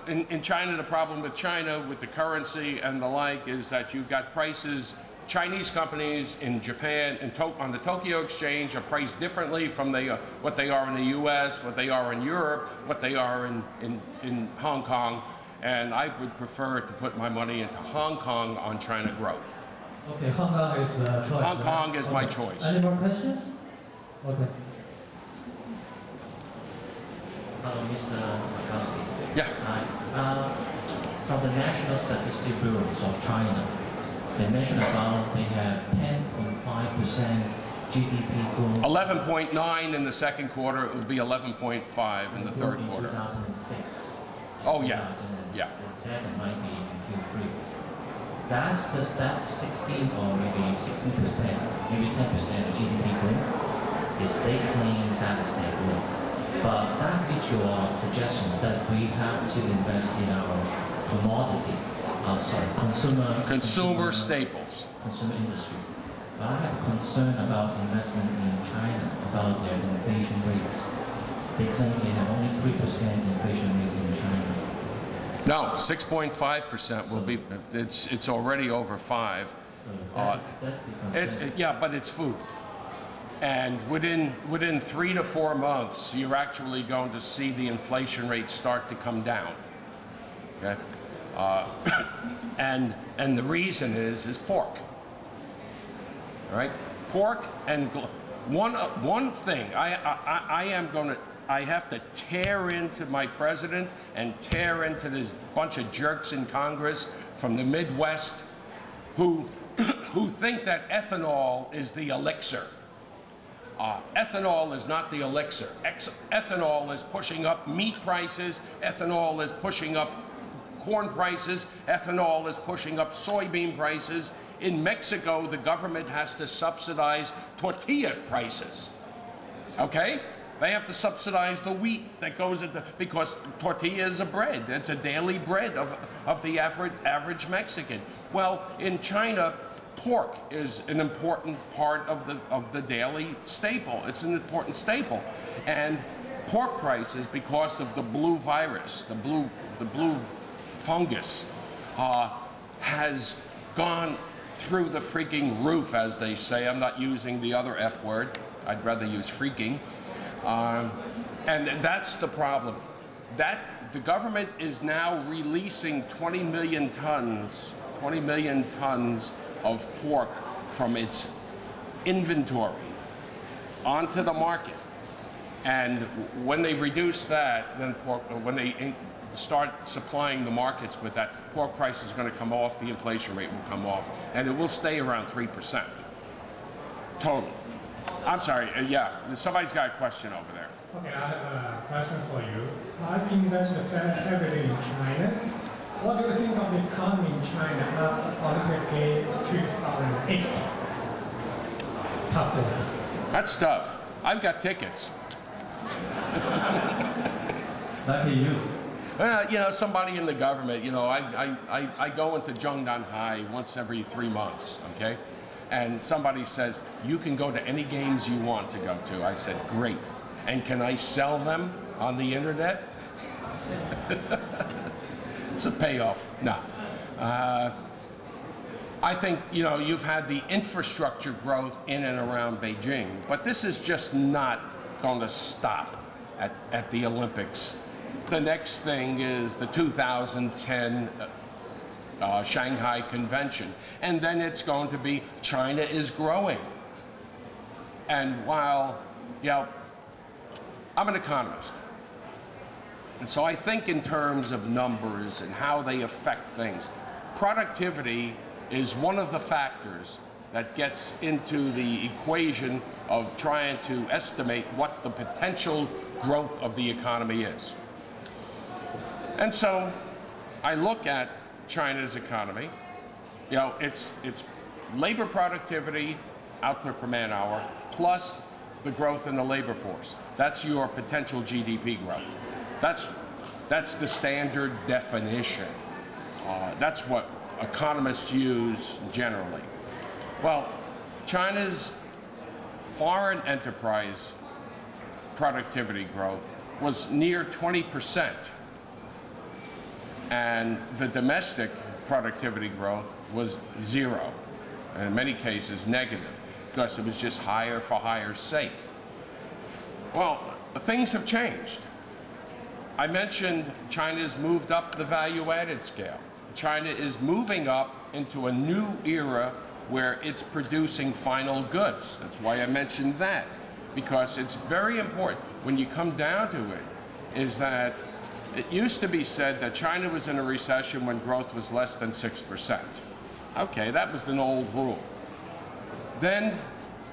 [SPEAKER 5] In China, the problem with China, with the currency and the like, is that you've got prices. Chinese companies in Japan, on the Tokyo Exchange, are priced differently from what they are in the US, what they are in Europe, what they are in Hong Kong. And I would prefer to put my money into Hong Kong on China growth.
[SPEAKER 2] Okay, Hong Kong is the choice.
[SPEAKER 5] Hong Kong is my choice.
[SPEAKER 2] Any more questions? Okay.
[SPEAKER 8] Hello, Mr. Markowski.
[SPEAKER 5] Yeah.
[SPEAKER 8] From the National Statistics Bureau of China, they mentioned about they have 10.5% GDP growth.
[SPEAKER 5] 11.9 in the second quarter. It will be 11.5 in the third quarter.
[SPEAKER 8] 2006.
[SPEAKER 5] Oh yeah. Yeah.
[SPEAKER 8] 2007 might be in Q3. That's 16 or maybe 16%, maybe 10% of GDP growth. Is they claim that's their growth. But that with your suggestions that we have to invest in our commodity,
[SPEAKER 5] consumer staples,
[SPEAKER 8] consumer industry. But I have a concern about investment in China, about their inflation rate. They claim they have only 3% inflation rate in China.
[SPEAKER 5] No, 6.5% will be. It's already over 5.
[SPEAKER 8] So that's the concern.
[SPEAKER 5] Yeah, but it's food. And within 3 to 4 months, you're actually going to see the inflation rate start to come down. Okay, and the reason is pork. All right, pork and one thing I have to tear into my president and tear into this bunch of jerks in Congress from the Midwest who think that ethanol is the elixir. Ethanol is not the elixir. Ethanol is pushing up meat prices. Ethanol is pushing up corn prices. Ethanol is pushing up soybean prices. In Mexico, the government has to subsidize tortilla prices. Okay? They have to subsidize the wheat that goes into, because tortilla is a bread. It's a daily bread of the average Mexican. Well, in China, pork is an important part of the daily staple. It's an important staple. And pork prices, because of the blue virus, the blue fungus, has gone through the freaking roof, as they say. I'm not using the other F word. I'd rather use freaking. And that's the problem. That the government is now releasing 20 million tons of pork from its inventory onto the market. And when they reduce that, then when they start supplying the markets with that, pork price is going to come off, the inflation rate will come off, and it will stay around 3% total. I'm sorry, yeah, somebody's got a question over there.
[SPEAKER 9] Okay, I have a question for you. I've invested heavily in China. What do you think of the economy in China after Olympic Games 2008? Tough one.
[SPEAKER 5] That's tough. I've got tickets.
[SPEAKER 2] Lucky you.
[SPEAKER 5] You know, somebody in the government, you know, I go into Zhongnan once every 3 months, okay? And somebody says, you can go to any games you want to go to. I said, great. And can I sell them on the internet? It's a payoff. No. I think, you know, you've had the infrastructure growth in and around Beijing, but this is just not going to stop at the Olympics. The next thing is the 2010 Shanghai Convention, and then it's going to be China is growing. And while, you know, I'm an economist, and so I think in terms of numbers and how they affect things. Productivity is one of the factors that gets into the equation of trying to estimate what the potential growth of the economy is. And so I look at China's economy. You know, it's labor productivity, output per man hour, plus the growth in the labor force. That's your potential GDP growth. That's the standard definition. That's what economists use generally. Well, China's foreign enterprise productivity growth was near 20%. And the domestic productivity growth was 0, and in many cases negative, because it was just higher for hire's sake. Well, things have changed. I mentioned China's moved up the value-added scale. China is moving up into a new era where it's producing final goods. That's why I mentioned that, because it's very important. When you come down to it, is that it used to be said that China was in a recession when growth was less than 6%. Okay, that was an old rule. Then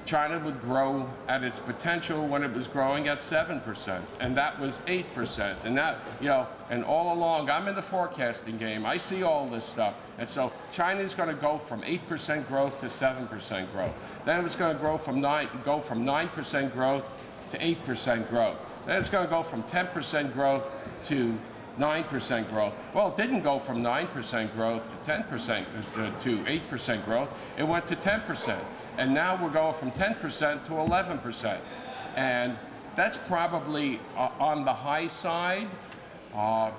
[SPEAKER 5] China would grow at its potential when it was growing at 7%, and that was 8%. And that, you know, and all along, I'm in the forecasting game. I see all this stuff. And so China's going to go from 8% growth to 7% growth. Then it's going to go from 9% growth to 8% growth. Then it's going to go from 10% growth to 9% growth. Well, it didn't go from 9% growth to 10% to 8% growth. It went to 10%. And now we're going from 10% to 11%. And that's probably on the high side. But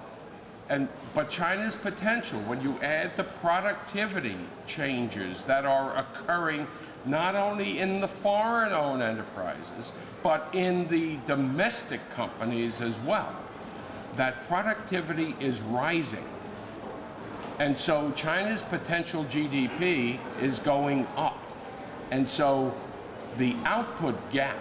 [SPEAKER 5] China's potential, when you add the productivity changes that are occurring not only in the foreign-owned enterprises, but in the domestic companies as well, that productivity is rising. And so China's potential GDP is going up. And so the output gap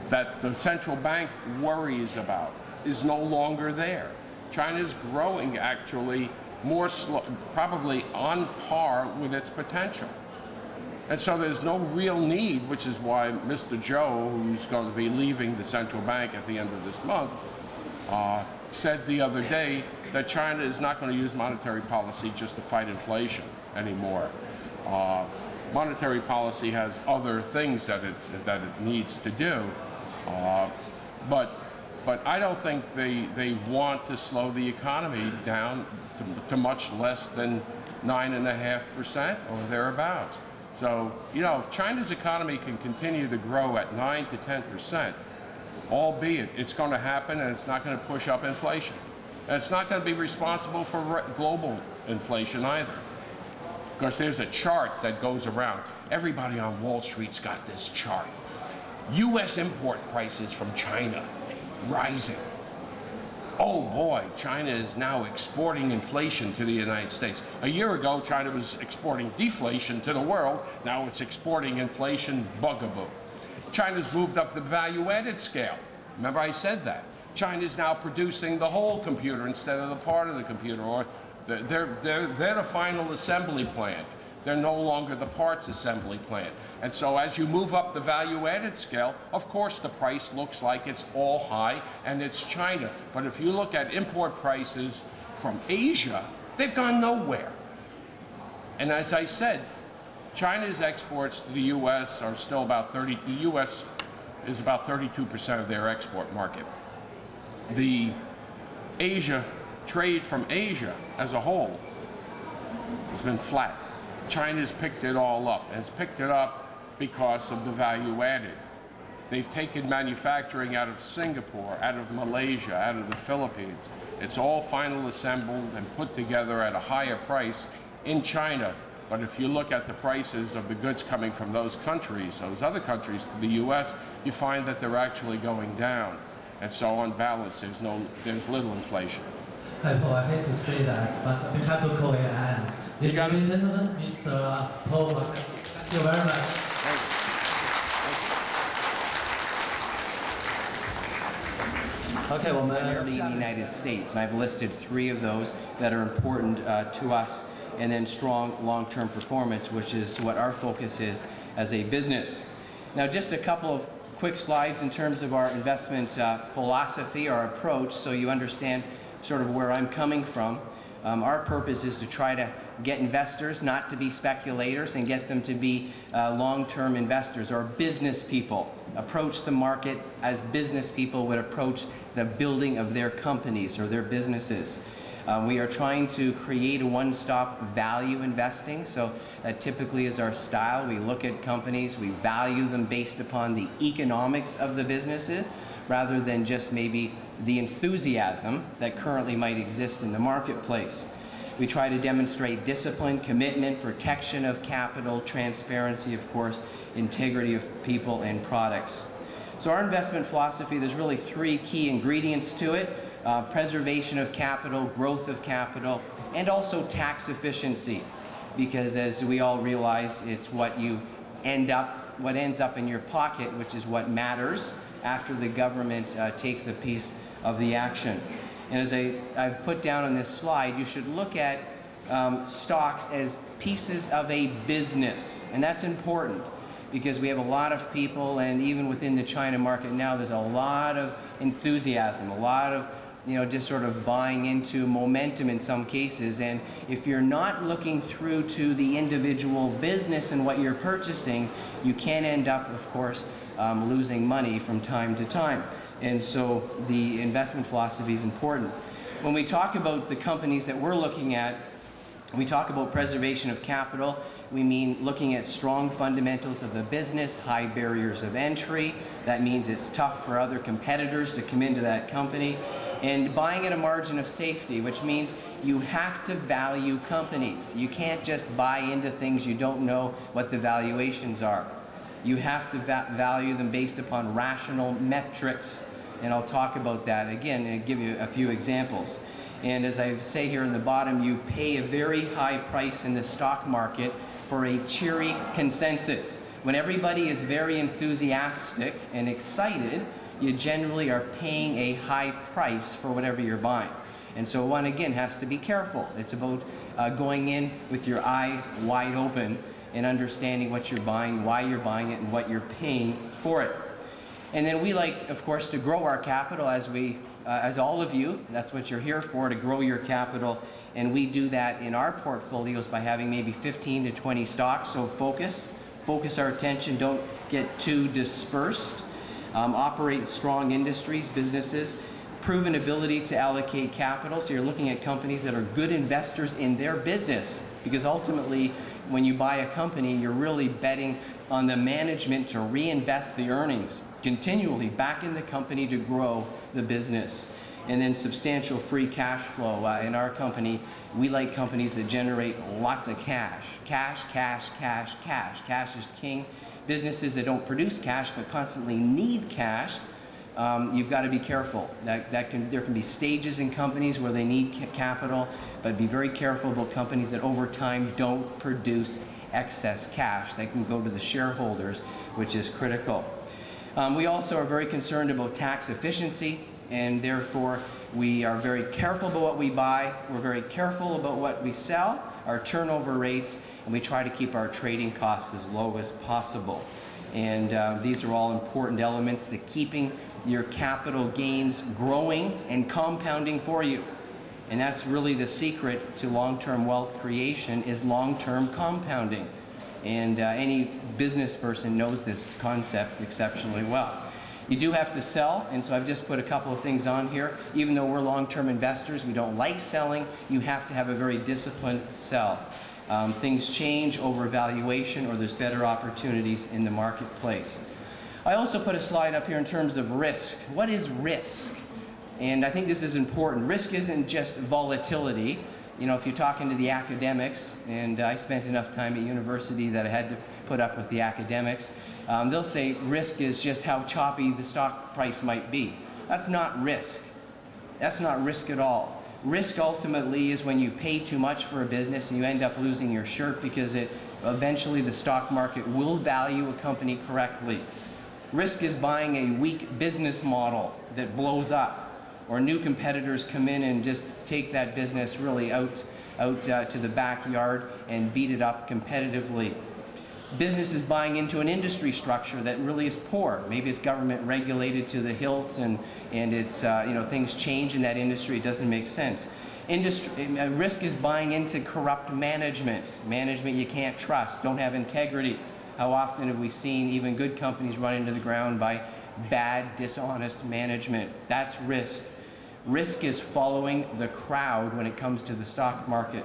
[SPEAKER 5] that the central bank worries about is no longer there. China's growing actually more slow, probably on par with its potential. And so there's no real need, which is why Mr. Zhou, who's going to be leaving the central bank at the end of this month, said the other day that China is not going to use monetary policy just to fight inflation anymore. Monetary policy has other things that it needs to do, but I don't think they want to slow the economy down to much less than 9.5% or thereabouts. So, you know, if China's economy can continue to grow at 9 to 10%, albeit it's going to happen and it's not going to push up inflation. And it's not going to be responsible for global inflation either. Because there's a chart that goes around. Everybody on Wall Street's got this chart. U.S. import prices from China rising. Oh boy, China is now exporting inflation to the United States. A year ago, China was exporting deflation to the world. Now it's exporting inflation bugaboo. China's moved up the value-added scale. Remember I said that. China's now producing the whole computer instead of the part of the computer, or they're the final assembly plant. They're no longer the parts assembly plant. And so as you move up the value-added scale, of course the price looks like it's all high and it's China. But if you look at import prices from Asia, they've gone nowhere. And as I said, China's exports to the U.S. are still about the U.S. is about 32% of their export market. The trade from Asia as a whole has been flat. China's picked it all up, and it's picked it up because of the value added. They've taken manufacturing out of Singapore, out of Malaysia, out of the Philippines. It's all final assembled and put together at a higher price in China. But if you look at the prices of the goods coming from those countries, those other countries to the U.S., you find that they're actually going down. And so on balance, there's little inflation.
[SPEAKER 2] Hi, Paul, I hate to say that, but we have to call it hands. Ladies and gentlemen, Mr. Paul, thank you very much. Okay, well,
[SPEAKER 10] primarily in the United States, and I've listed 3 of those that are important to us, and then strong long-term performance, which is what our focus is as a business. Now, just a couple of quick slides in terms of our investment philosophy, our approach, so you understand sort of where I'm coming from. Our purpose is to try to get investors not to be speculators and get them to be long-term investors or business people. Approach the market as business people would approach the building of their companies or their businesses. We are trying to create a one-stop value investing, so that typically is our style. We look at companies, we value them based upon the economics of the businesses, rather than just maybe the enthusiasm that currently might exist in the marketplace. We try to demonstrate discipline, commitment, protection of capital, transparency, of course, integrity of people and products. So our investment philosophy, there's really 3 key ingredients to it. Preservation of capital, growth of capital, and also tax efficiency. Because as we all realize, it's what ends up in your pocket, which is what matters after the government takes a piece of the action. And as I've put down on this slide, you should look at stocks as pieces of a business. And that's important because we have a lot of people, and even within the China market now, there's a lot of enthusiasm, a lot of just sort of buying into momentum in some cases. And if you're not looking through to the individual business and what you're purchasing, you can end up, of course, losing money from time to time. And so the investment philosophy is important. When we talk about the companies that we're looking at, we talk about preservation of capital. We mean looking at strong fundamentals of the business, high barriers of entry. That means it's tough for other competitors to come into that company. And buying at a margin of safety, which means you have to value companies. You can't just buy into things you don't know what the valuations are. You have to value them based upon rational metrics. And I'll talk about that again and give you a few examples. And as I say here in the bottom, you pay a very high price in the stock market for a cheery consensus. When everybody is very enthusiastic and excited, you generally are paying a high price for whatever you're buying. And so one, again, has to be careful. It's about going in with your eyes wide open and understanding what you're buying, why you're buying it, and what you're paying for it. And then we like, of course, to grow our capital as all of you. That's what you're here for, to grow your capital. And we do that in our portfolios by having maybe 15 to 20 stocks. So focus our attention, don't get too dispersed. Operate strong industries, businesses, proven ability to allocate capital. So you're looking at companies that are good investors in their business, because ultimately when you buy a company, you're really betting on the management to reinvest the earnings continually back in the company to grow the business. And then substantial free cash flow. In our company, we like companies that generate lots of cash. Cash, cash, cash, cash. Cash is king. Businesses that don't produce cash but constantly need cash, you've got to be careful. There can be stages in companies where they need capital, but be very careful about companies that over time don't produce excess cash. They can go to the shareholders, which is critical. We also are very concerned about tax efficiency, and therefore we are very careful about what we buy. We're very careful about what we sell. our turnover rates, and we try to keep our trading costs as low as possible. And these are all important elements to keeping your capital gains growing and compounding for you. And that's really the secret to long-term wealth creation, is long-term compounding. And any business person knows this concept exceptionally well. You do have to sell, and so I've just put a couple of things on here. Even though we're long-term investors, we don't like selling, you have to have a very disciplined sell. Things change over valuation, or there's better opportunities in the marketplace. I also put a slide up here in terms of risk. What is risk? And I think this is important. Risk isn't just volatility. You know, if you're talking to the academics, and I spent enough time at university that I had to put up with the academics, they'll say risk is just how choppy the stock price might be. That's not risk. That's not risk at all. Risk ultimately is when you pay too much for a business and you end up losing your shirt because eventually the stock market will value a company correctly. Risk is buying a weak business model that blows up, or new competitors come in and just take that business really out to the backyard and beat it up competitively. Business is buying into an industry structure that really is poor. Maybe it's government regulated to the hilt, and it's you know, things change in that industry. It doesn't make sense. Risk is buying into corrupt management. Management you can't trust, don't have integrity. How often have we seen even good companies run into the ground by bad, dishonest management? That's risk. Risk is following the crowd when it comes to the stock market.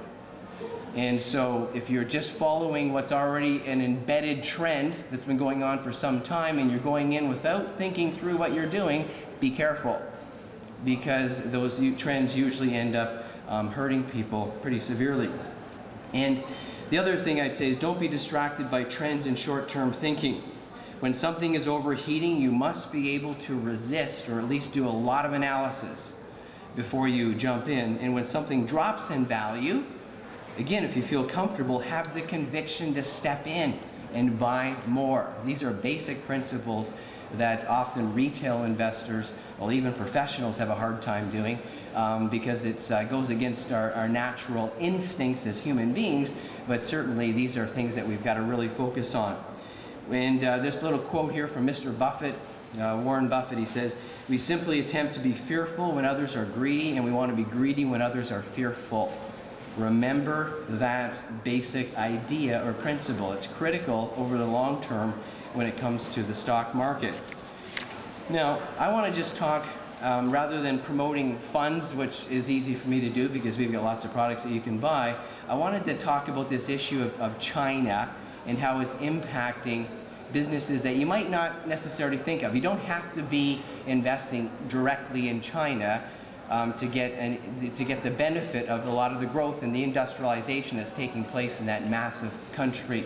[SPEAKER 10] And so if you're just following what's already an embedded trend that's been going on for some time, and you're going in without thinking through what you're doing, be careful, because those trends usually end up hurting people pretty severely. And the other thing I'd say is, don't be distracted by trends and short-term thinking. When something is overheating, you must be able to resist, or at least do a lot of analysis before you jump in. And when something drops in value, again, if you feel comfortable, have the conviction to step in and buy more. These are basic principles that often retail investors, well, even professionals, have a hard time doing, because it goes against our natural instincts as human beings, but certainly these are things that we've got to really focus on. And this little quote here from Mr. Buffett, Warren Buffett, he says, "We simply attempt to be fearful when others are greedy, and we want to be greedy when others are fearful." Remember that basic idea or principle. It's critical over the long term when it comes to the stock market. Now, I want to just talk, rather than promoting funds, which is easy for me to do because we've got lots of products that you can buy, I wanted to talk about this issue of China and how it's impacting businesses that you might not necessarily think of. You don't have to be investing directly in China to get the benefit of a lot of the growth and the industrialization that's taking place in that massive country.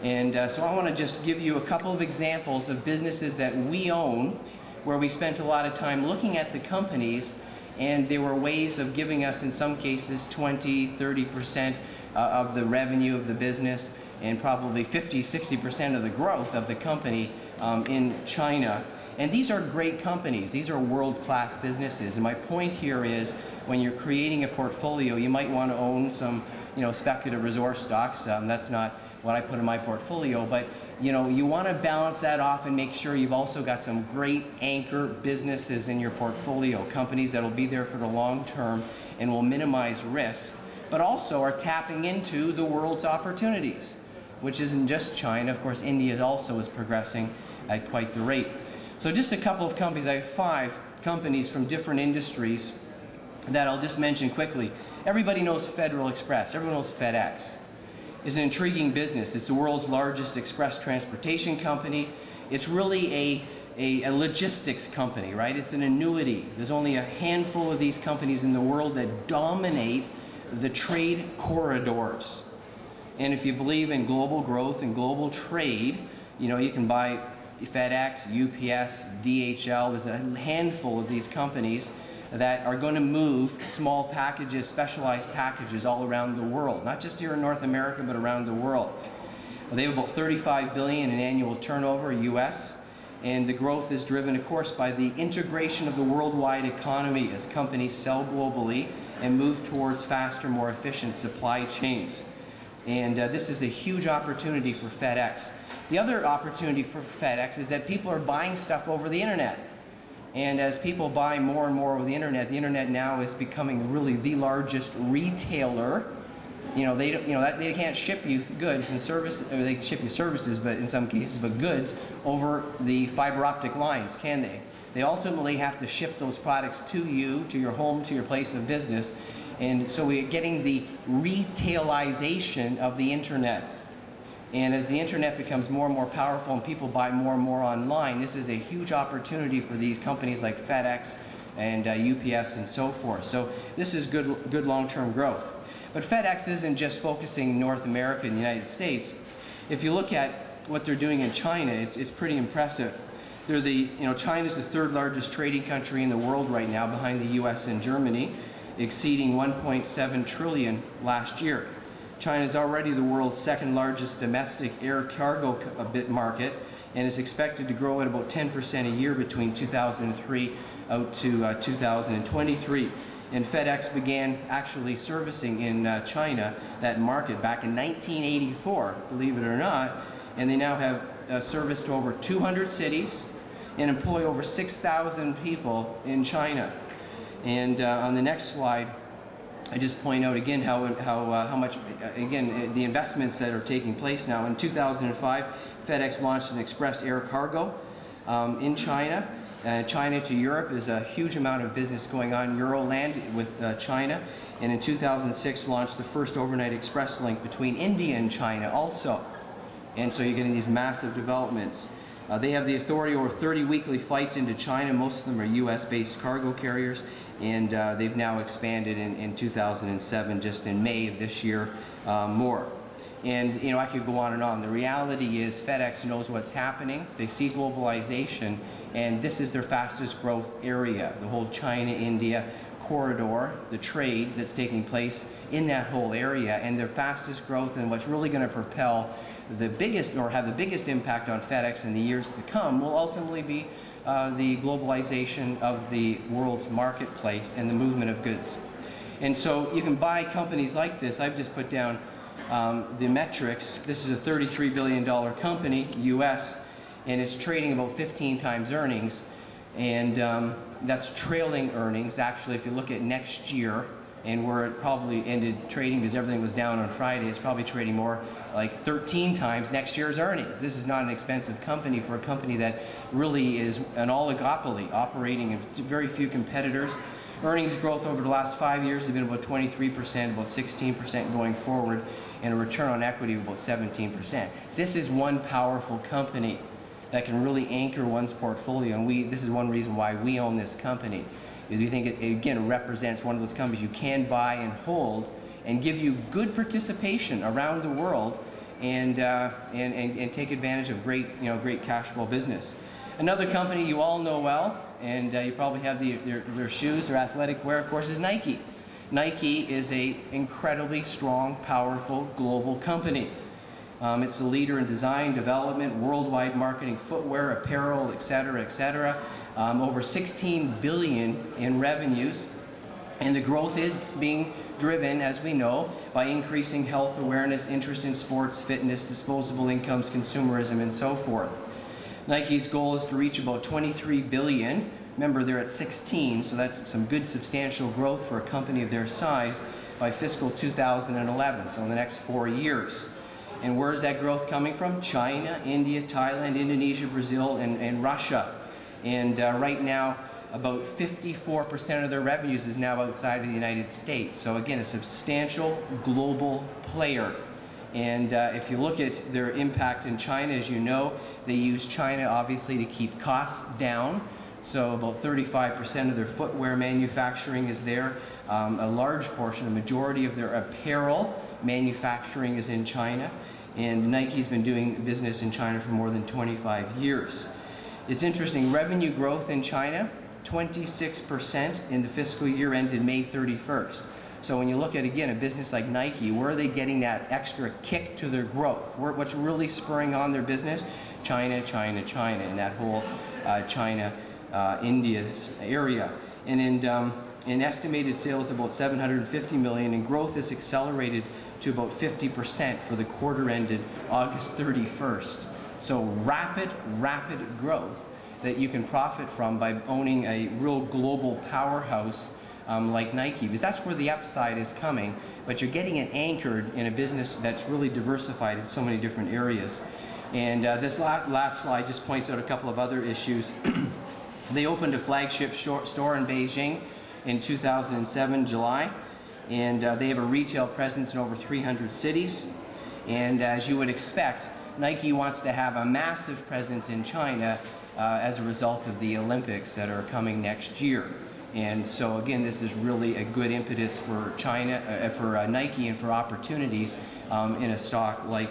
[SPEAKER 10] And so I want to just give you a couple of examples of businesses that we own, where we spent a lot of time looking at the companies, and there were ways of giving us, in some cases, 20–30% of the revenue of the business, and probably 50–60% of the growth of the company in China. And these are great companies. These are world-class businesses. And my point here is, when you're creating a portfolio, you might want to own some, speculative resource stocks. That's not what I put in my portfolio, but you want to balance that off and make sure you've also got some great anchor businesses in your portfolio, companies that will be there for the long term and will minimize risk, but also are tapping into the world's opportunities, which isn't just China. Of course, India also is progressing at quite the rate. So just a couple of companies. I have 5 companies from different industries that I'll just mention quickly. Everybody knows Federal Express. Everyone knows FedEx. It's an intriguing business. It's the world's largest express transportation company. It's really a logistics company, right? It's an annuity. There's only a handful of these companies in the world that dominate the trade corridors. And if you believe in global growth and global trade, you can buy FedEx, UPS, DHL. There's a handful of these companies that are going to move small packages, specialized packages all around the world, not just here in North America, but around the world. They have about $35 billion in annual turnover, US, and the growth is driven, of course, by the integration of the worldwide economy as companies sell globally and move towards faster, more efficient supply chains. And this is a huge opportunity for FedEx. The other opportunity for FedEx is that people are buying stuff over the internet. And as people buy more and more over the internet now is becoming really the largest retailer. They can't ship you goods and services, or they can ship you services, but in some cases, but goods over the fiber optic lines, can they? They ultimately have to ship those products to you, to your home, to your place of business. And so we're getting the retailization of the internet. And as the internet becomes more and more powerful and people buy more and more online, this is a huge opportunity for these companies like FedEx and UPS and so forth. So this is good long-term growth. But FedEx isn't just focusing North America and the United States. If you look at what they're doing in China, it's pretty impressive. China's the third largest trading country in the world right now, behind the US and Germany, exceeding 1.7 trillion last year. China is already the world's second largest domestic air cargo market and is expected to grow at about 10% a year between 2003 out to 2023. And FedEx began actually servicing in China, that market, back in 1984, believe it or not, and they now have service to over 200 cities and employ over 6,000 people in China. And on the next slide, I just point out again how much, again, the investments that are taking place now. In 2005, FedEx launched an express air cargo in China. China to Europe is a huge amount of business going on. Euroland with China. And in 2006, launched the first overnight express link between India and China also. And so you're getting these massive developments. They have the authority over 30 weekly flights into China. Most of them are US-based cargo carriers. And they've now expanded in 2007, just in May of this year, more. And I could go on and on. The reality is FedEx knows what's happening. They see globalization, and this is their fastest growth area, the whole China-India corridor, the trade that's taking place in that whole area, and their fastest growth, and what's really going to propel the biggest, or have the biggest impact on FedEx in the years to come, will ultimately be the globalization of the world's marketplace and the movement of goods. And so you can buy companies like this. I've just put down the metrics. This is a $33 billion company, US, and it's trading about 15 times earnings. And that's trailing earnings. Actually, if you look at next year, and where it probably ended trading because everything was down on Friday, it's probably trading more like 13 times next year's earnings. This is not an expensive company for a company that really is an oligopoly, operating in very few competitors. Earnings growth over the last 5 years has been about 23%, about 16% going forward, and a return on equity of about 17%. This is one powerful company that can really anchor one's portfolio, and this is one reason why we own this company, is we think it again represents one of those companies you can buy and hold and give you good participation around the world, and take advantage of great cash flow business. Another company you all know well, and you probably have their shoes, their athletic wear, of course, is Nike. Nike is an incredibly strong, powerful global company. It's the leader in design, development, worldwide marketing, footwear, apparel, et cetera, et cetera. Over $16 billion in revenues, and the growth is being driven, as we know, by increasing health awareness, interest in sports, fitness, disposable incomes, consumerism, and so forth. Nike's goal is to reach about $23 billion. Remember, they're at 16, so that's some good substantial growth for a company of their size by fiscal 2011, so in the next 4 years. And where is that growth coming from? China, India, Thailand, Indonesia, Brazil, and Russia. And right now, about 54% of their revenues is now outside of the United States. So again, a substantial global player. And if you look at their impact in China, as you know, they use China obviously to keep costs down. So about 35% of their footwear manufacturing is there. A large portion, a majority of their apparel manufacturing is in China. And Nike's been doing business in China for more than 25 years. It's interesting, revenue growth in China, 26% in the fiscal year ended May 31st. So when you look at, again, a business like Nike, where are they getting that extra kick to their growth? What's really spurring on their business? China, China, China, and that whole China, India area. and in estimated sales of about 750 million, and growth is accelerated to about 50% for the quarter ended August 31st. So rapid growth that you can profit from by owning a real global powerhouse like Nike, because that's where the upside is coming, but you're getting it anchored in a business that's really diversified in so many different areas. And this last slide just points out a couple of other issues. They opened a flagship store in Beijing in 2007, July, and they have a retail presence in over 300 cities. And as you would expect, Nike wants to have a massive presence in China as a result of the Olympics that are coming next year. And so again, this is really a good impetus for China, for Nike, and for opportunities in a stock like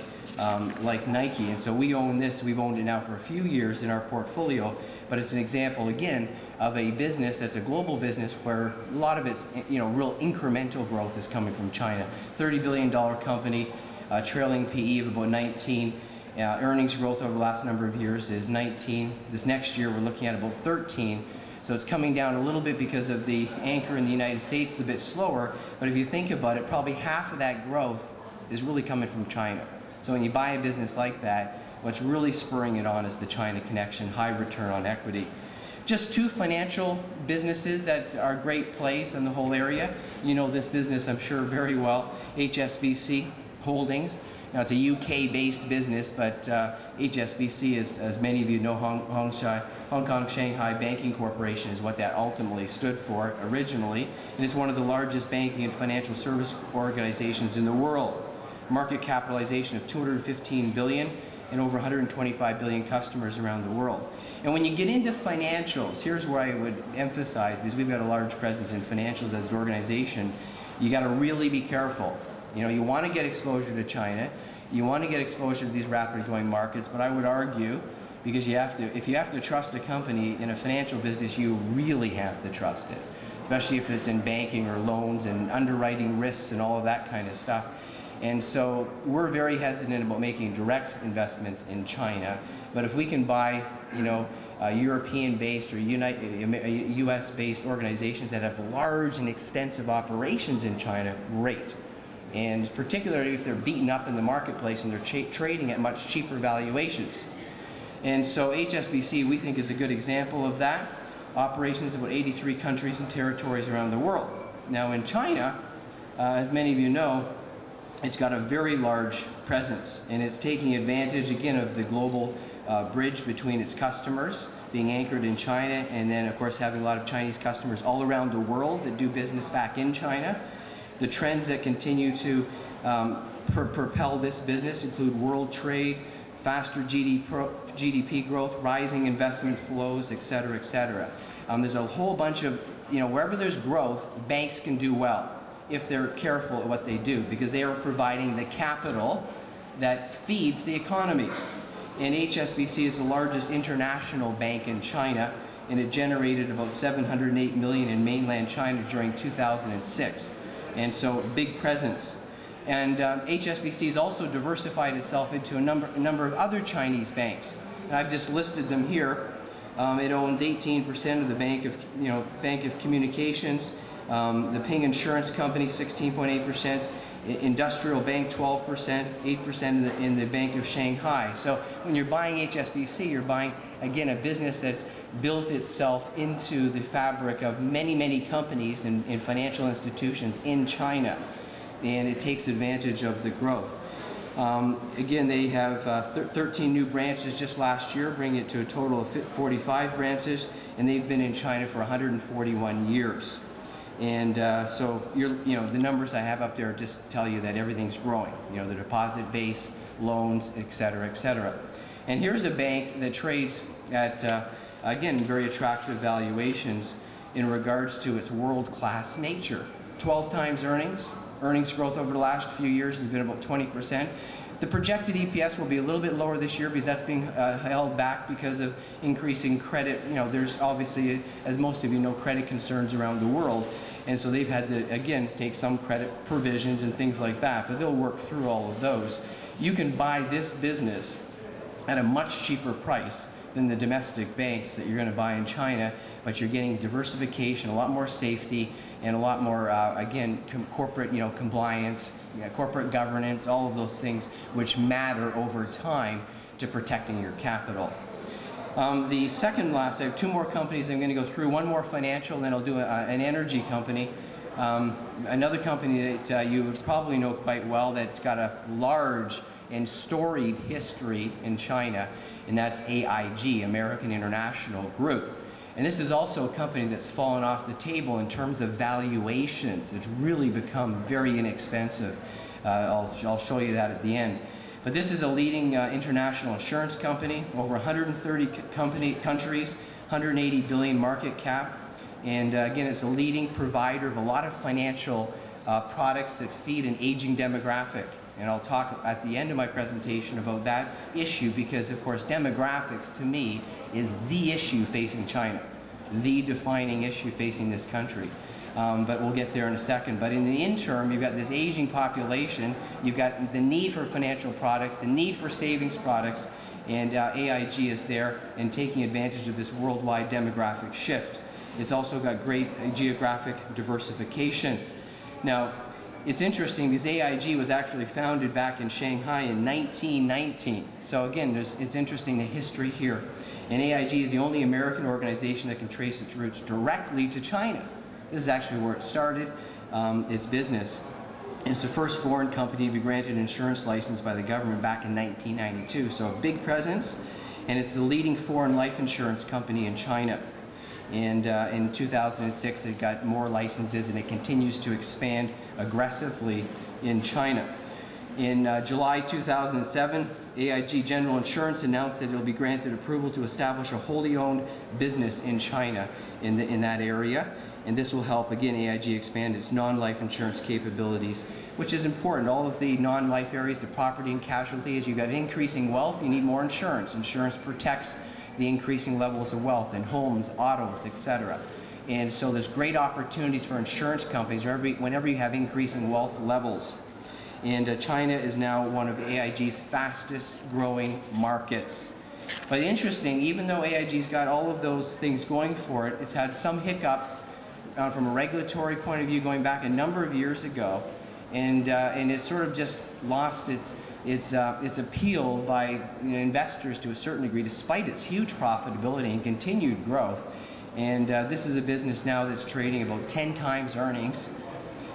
[SPEAKER 10] Nike. And so we own this. We've owned it now for a few years in our portfolio, but it's an example again of a business that's a global business where a lot of its real incremental growth is coming from China. $30 billion company, trailing PE of about 19. Earnings growth over the last number of years is 19. This next year we're looking at about 13. So it's coming down a little bit because of the anchor in the United States. It's a bit slower, but if you think about it, probably half of that growth is really coming from China. So when you buy a business like that, what's really spurring it on is the China connection, high return on equity. Just two financial businesses that are great plays in the whole area. You know this business, I'm sure, very well, HSBC Holdings. Now it's a UK-based business, but HSBC is, as many of you know, Hong Kong Shanghai Banking Corporation is what that ultimately stood for originally, and it's one of the largest banking and financial service organizations in the world. Market capitalization of 215 billion and over 125 billion customers around the world. And when you get into financials, here's where I would emphasize, because we've got a large presence in financials as an organization, you got to really be careful. You want to get exposure to China, you want to get exposure to these rapidly growing markets, but I would argue, because if you have to trust a company in a financial business, you really have to trust it, especially if it's in banking or loans and underwriting risks and all of that kind of stuff. And so we're very hesitant about making direct investments in China, but if we can buy, European-based or US-based organizations that have large and extensive operations in China, great. And particularly if they're beaten up in the marketplace and they're trading at much cheaper valuations. And so HSBC, we think, is a good example of that. Operations in about 83 countries and territories around the world. Now in China, as many of you know, it's got a very large presence, and it's taking advantage, again, of the global bridge between its customers, being anchored in China, and then, of course, having a lot of Chinese customers all around the world that do business back in China. The trends that continue to propel this business include world trade, faster GDP growth, rising investment flows, et cetera, et cetera. There's a whole bunch of, wherever there's growth, banks can do well if they're careful at what they do, because they are providing the capital that feeds the economy. And HSBC is the largest international bank in China, and it generated about 708 million in mainland China during 2006. And so big presence. And HSBC has also diversified itself into a number of other Chinese banks. And I've just listed them here. It owns 18% of the Bank of Communications, the Ping Insurance Company, 16.8%, Industrial Bank, 12%, 8% in the Bank of Shanghai. So when you're buying HSBC, you're buying, again, a business that's built itself into the fabric of many, many companies and financial institutions in China, and it takes advantage of the growth. Again, they have 13 new branches just last year, bringing it to a total of 45 branches, and they've been in China for 141 years. And so the numbers I have up there just tell you that everything's growing. The deposit base, loans, et cetera, et cetera. And here's a bank that trades at again, very attractive valuations in regards to its world-class nature. 12 times earnings. Earnings growth over the last few years has been about 20%. The projected EPS will be a little bit lower this year because that's being held back because of increasing credit. There's obviously, as most of you know, credit concerns around the world. And so they've had to, again, take some credit provisions and things like that, but they'll work through all of those. You can buy this business at a much cheaper price than the domestic banks that you're going to buy in China, but you're getting diversification, a lot more safety, and a lot more, again, corporate, compliance, corporate governance, all of those things which matter over time to protecting your capital. The second last, I have two more companies I'm going to go through. One more financial, then I'll do an energy company. Another company that you would probably know quite well that's got a large and storied history in China, and that's AIG, American International Group. And this is also a company that's fallen off the table in terms of valuations. It's really become very inexpensive. I'll show you that at the end. But this is a leading international insurance company, over 130 countries, 180 billion market cap. And again, it's a leading provider of a lot of financial products that feed an aging demographic. And I'll talk at the end of my presentation about that issue because, of course, demographics to me is the issue facing China, the defining issue facing this country. But we'll get there in a second. But in the interim, you've got this aging population, you've got the need for financial products, the need for savings products, and AIG is there and taking advantage of this worldwide demographic shift. It's also got great geographic diversification. Now, it's interesting because AIG was actually founded back in Shanghai in 1919. So again, it's interesting the history here. And AIG is the only American organization that can trace its roots directly to China. This is actually where it started its business. It's the first foreign company to be granted an insurance license by the government back in 1992. So a big presence, and it's the leading foreign life insurance company in China. And in 2006, it got more licenses, and it continues to expand aggressively in China. In July 2007, AIG General Insurance announced that it will be granted approval to establish a wholly owned business in China in that area. And this will help, again, AIG expand its non-life insurance capabilities, which is important. All of the non-life areas, the property and casualty, as you've got increasing wealth, you need more insurance. Insurance protects the increasing levels of wealth in homes, autos, etc. And so there's great opportunities for insurance companies whenever you have increasing wealth levels. And China is now one of AIG's fastest growing markets. But interesting, even though AIG's got all of those things going for it, it's had some hiccups from a regulatory point of view going back a number of years ago, and it's sort of just lost its appeal by investors to a certain degree, despite its huge profitability and continued growth. And this is a business now that's trading about 10 times earnings.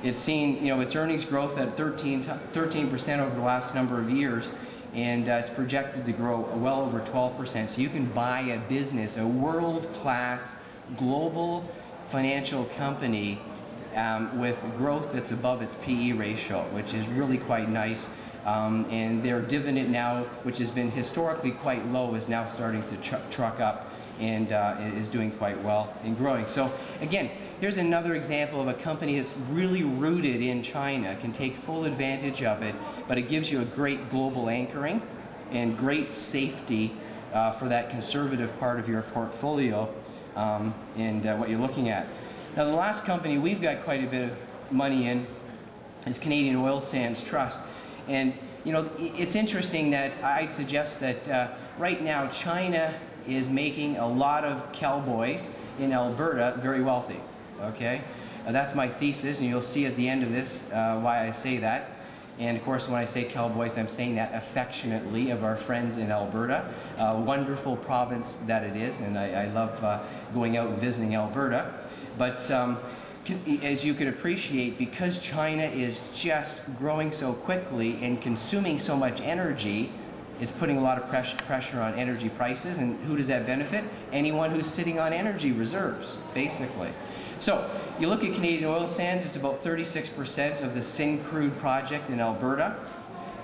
[SPEAKER 10] It's seen its earnings growth at 13% over the last number of years, and it's projected to grow well over 12%. So you can buy a business, a world-class global financial company with growth that's above its PE ratio, which is really quite nice. And their dividend now, which has been historically quite low, is now starting to truck up and is doing quite well and growing. So again, here's another example of a company that's really rooted in China, can take full advantage of it, but it gives you a great global anchoring and great safety for that conservative part of your portfolio. And what you're looking at. Now, the last company we've got quite a bit of money in is Canadian Oil Sands Trust. And, it's interesting that I'd suggest that right now China is making a lot of cowboys in Alberta very wealthy, okay? That's my thesis, and you'll see at the end of this why I say that. And of course, when I say cowboys, I'm saying that affectionately of our friends in Alberta, a wonderful province that it is, and I love going out and visiting Alberta. But as you can appreciate, because China is just growing so quickly and consuming so much energy, it's putting a lot of pressure on energy prices. And who does that benefit? Anyone who's sitting on energy reserves, basically. So you look at Canadian Oil Sands, it's about 36% of the Syncrude project in Alberta.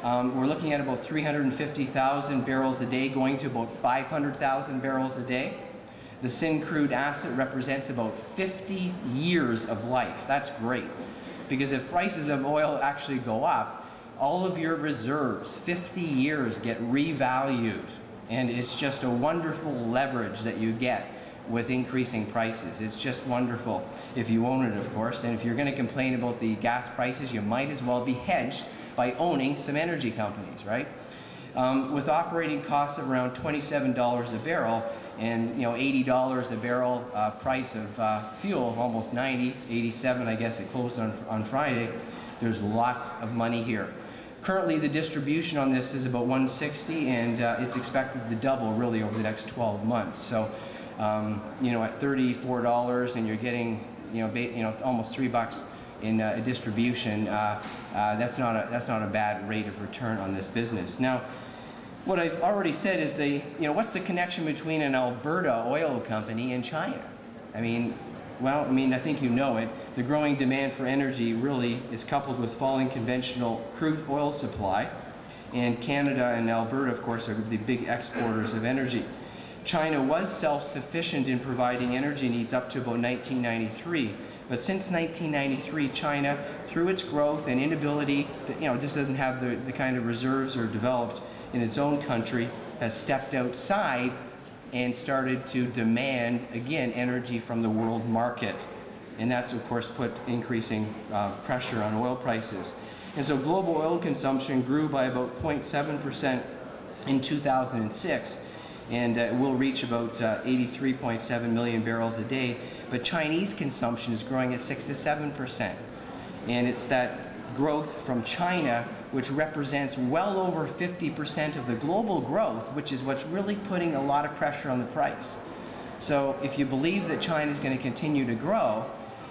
[SPEAKER 10] We're looking at about 350,000 barrels a day going to about 500,000 barrels a day. The Syncrude asset represents about 50 years of life. That's great, because if prices of oil actually go up, all of your reserves, 50 years, get revalued. And it's just a wonderful leverage that you get with increasing prices. It's just wonderful if you own it, of course. And if you're going to complain about the gas prices, you might as well be hedged by owning some energy companies, right? with operating costs of around $27 a barrel and $80 a barrel price of fuel, almost 90, 87 I guess it closed on Friday. There's lots of money here. Currently the distribution on this is about 160 and it's expected to double really over the next 12 months. So at $34 and you're getting almost $3 in distribution, that's not a bad rate of return on this business. Now, what I've already said is what's the connection between an Alberta oil company and China? I think you know it. The growing demand for energy really is coupled with falling conventional crude oil supply, and Canada and Alberta, of course, are the big exporters of energy. China was self-sufficient in providing energy needs up to about 1993. But since 1993, China, through its growth and inability to, just doesn't have the kind of reserves or developed in its own country, has stepped outside and started to demand, again, energy from the world market. And that's, of course, put increasing pressure on oil prices. And so global oil consumption grew by about 0.7% in 2006, and it will reach about 83.7 million barrels a day. But Chinese consumption is growing at 6 to 7%. And it's that growth from China which represents well over 50% of the global growth, which is what's really putting a lot of pressure on the price. So if you believe that China is going to continue to grow,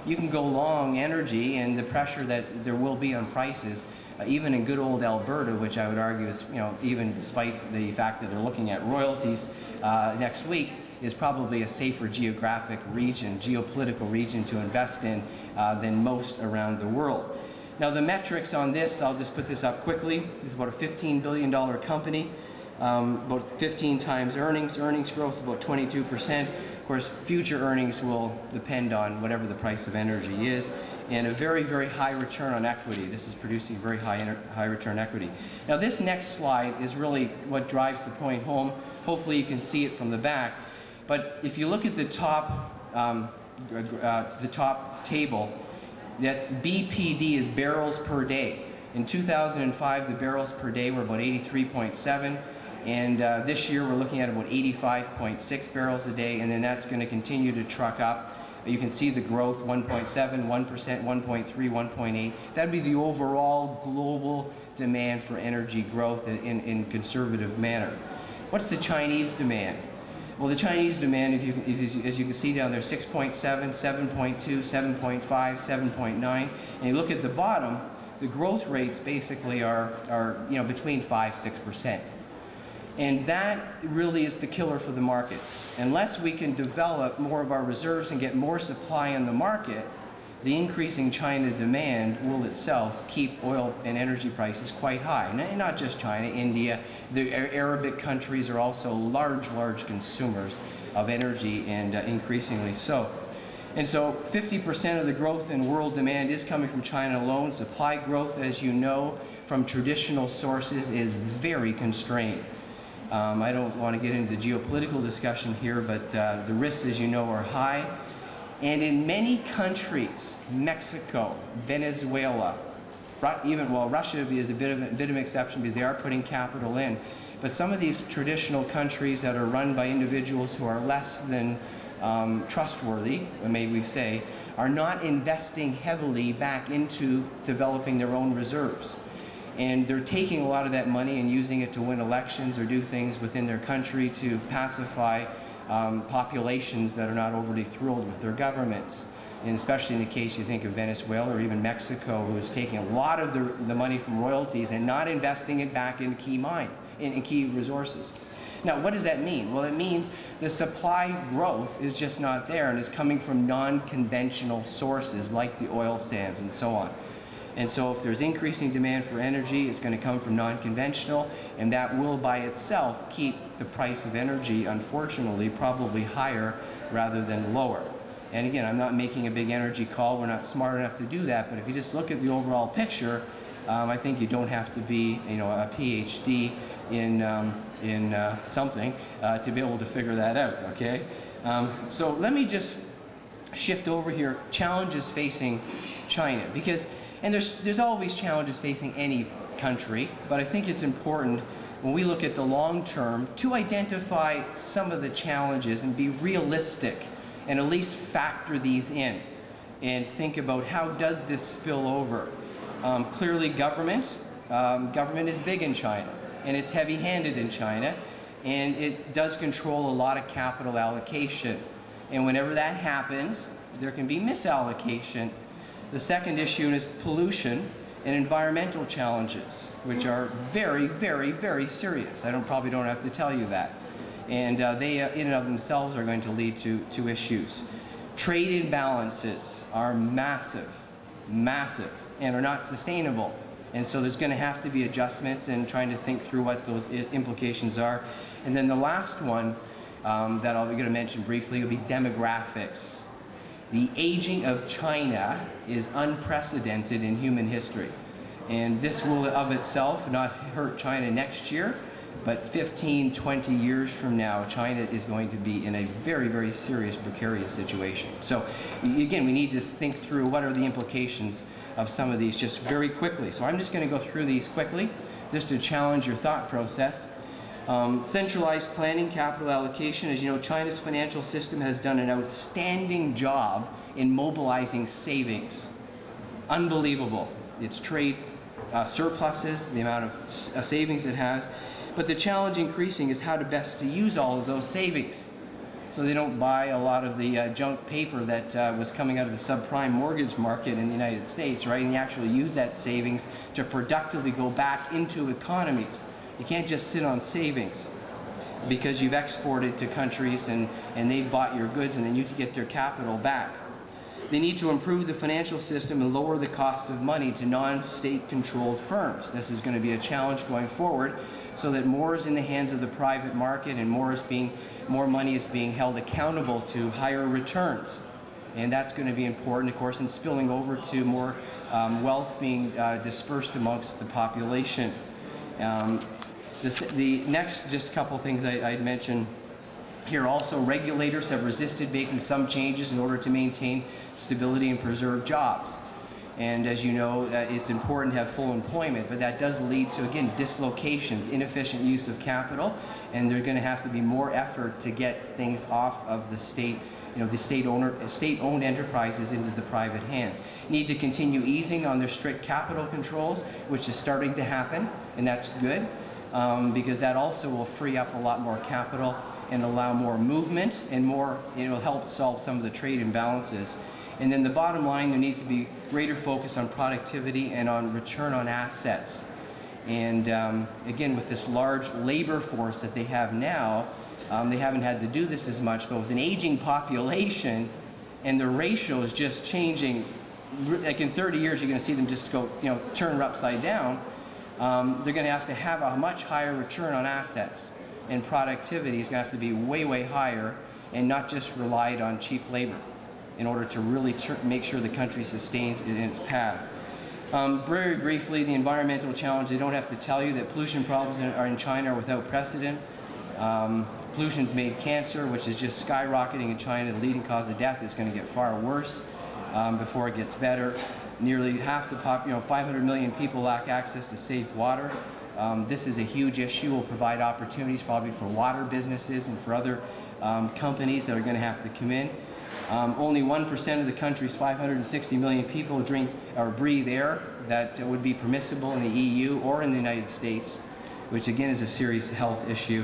[SPEAKER 10] you can go long energy and the pressure that there will be on prices, even in good old Alberta, which I would argue is, even despite the fact that they're looking at royalties next week, is probably a safer geographic region, geopolitical region to invest in than most around the world. Now the metrics on this, I'll just put this up quickly. This is about a $15 billion company, about 15 times earnings growth about 22%. Of course, future earnings will depend on whatever the price of energy is, and a very, very high return on equity. This is producing very high return equity. Now this next slide is really what drives the point home. Hopefully you can see it from the back. But if you look at the top table, that's BPD is barrels per day. In 2005, the barrels per day were about 83.7, and this year we're looking at about 85.6 barrels a day, and then that's going to continue to truck up. You can see the growth, 1.7, 1%, 1.3, 1.8. That'd be the overall global demand for energy growth in conservative manner. What's the Chinese demand? Well, the Chinese demand, as you can see down there, 6.7, 7.2, 7.5, 7.9. And you look at the bottom, the growth rates basically are between 5–6%. And that really is the killer for the markets. Unless we can develop more of our reserves and get more supply on the market, the increasing China demand will itself keep oil and energy prices quite high. And not just China, India, the Arabic countries are also large consumers of energy, and increasingly so. And so 50% of the growth in world demand is coming from China alone. Supply growth, as you know, from traditional sources is very constrained. I don't want to get into the geopolitical discussion here, but the risks, as you know, are high. And in many countries, Mexico, Venezuela, Russia is a bit of an exception because they are putting capital in. But some of these traditional countries that are run by individuals who are less than trustworthy, may we say, are not investing heavily back into developing their own reserves. And they're taking a lot of that money and using it to win elections or do things within their country to pacify populations that are not overly thrilled with their governments. And especially in the case you think of Venezuela or even Mexico, who is taking a lot of the money from royalties and not investing it back in key resources. Now, what does that mean? Well, it means the supply growth is just not there, and it's coming from non-conventional sources like the oil sands and so on. And so if there's increasing demand for energy, it's going to come from non-conventional, and that will by itself keep the price of energy, unfortunately, probably higher rather than lower. And again, I'm not making a big energy call. We're not smart enough to do that. But if you just look at the overall picture, I think you don't have to be, a PhD in something to be able to figure that out. Okay. So let me just shift over here. Challenges facing China, because there's always challenges facing any country, but I think it's important when we look at the long term, to identify some of the challenges and be realistic and at least factor these in and think about how does this spill over. Clearly government is big in China, and it's heavy-handed in China, and it does control a lot of capital allocation. And whenever that happens, there can be misallocation. The second issue is pollution and environmental challenges, which are very, very, very serious. I probably don't have to tell you that. And they, in and of themselves, are going to lead to issues. Trade imbalances are massive, massive, and are not sustainable. And so there's going to have to be adjustments and trying to think through what those implications are. And then the last one that I'm going to mention briefly will be demographics. The aging of China is unprecedented in human history. And this will of itself not hurt China next year, but 15, 20 years from now, China is going to be in a very, very serious, precarious situation. So again, we need to think through what are the implications of some of these just very quickly. So I'm just going to go through these quickly, just to challenge your thought process. Centralized planning, capital allocation. As you know, China's financial system has done an outstanding job in mobilizing savings. Unbelievable. Its trade surpluses, the amount of savings it has. But the challenge increasing is how to best to use all of those savings. So they don't buy a lot of the junk paper that was coming out of the subprime mortgage market in the United States, right? And you actually use that savings to productively go back into economies. You can't just sit on savings because you've exported to countries and they've bought your goods and then you get their capital back. They need to improve the financial system and lower the cost of money to non-state controlled firms. This is going to be a challenge going forward so that more is in the hands of the private market and more money is being held accountable to higher returns. And that's going to be important, of course, in spilling over to more wealth being dispersed amongst the population. The next, just a couple things I'd mention here also, regulators have resisted making some changes in order to maintain stability and preserve jobs. And as you know, it's important to have full employment, but that does lead to, again, dislocations, inefficient use of capital, and there's going to have to be more effort to get things off of the state, the state-owned enterprises into the private hands. Need to continue easing on their strict capital controls, which is starting to happen, and that's good. Because that also will free up a lot more capital and allow more movement and more, it'll help solve some of the trade imbalances. And then the bottom line, there needs to be greater focus on productivity and on return on assets. And again, with this large labor force that they have now, they haven't had to do this as much, but with an aging population and the ratio is just changing, like in 30 years you're going to see them just go, turn upside down. They're going to have a much higher return on assets, and productivity is going to have to be way, way higher and not just relied on cheap labor in order to really make sure the country sustains in its path. Very briefly, the environmental challenge, they don't have to tell you that pollution problems in China are without precedent. Pollution's made cancer, which is just skyrocketing in China, the leading cause of death. Is going to get far worse before it gets better. Nearly half the 500 million people lack access to safe water. This is a huge issue. Will provide opportunities probably for water businesses and for other companies that are going to have to come in. Only 1% of the country's 560 million people drink or breathe air that would be permissible in the EU or in the United States, which again is a serious health issue.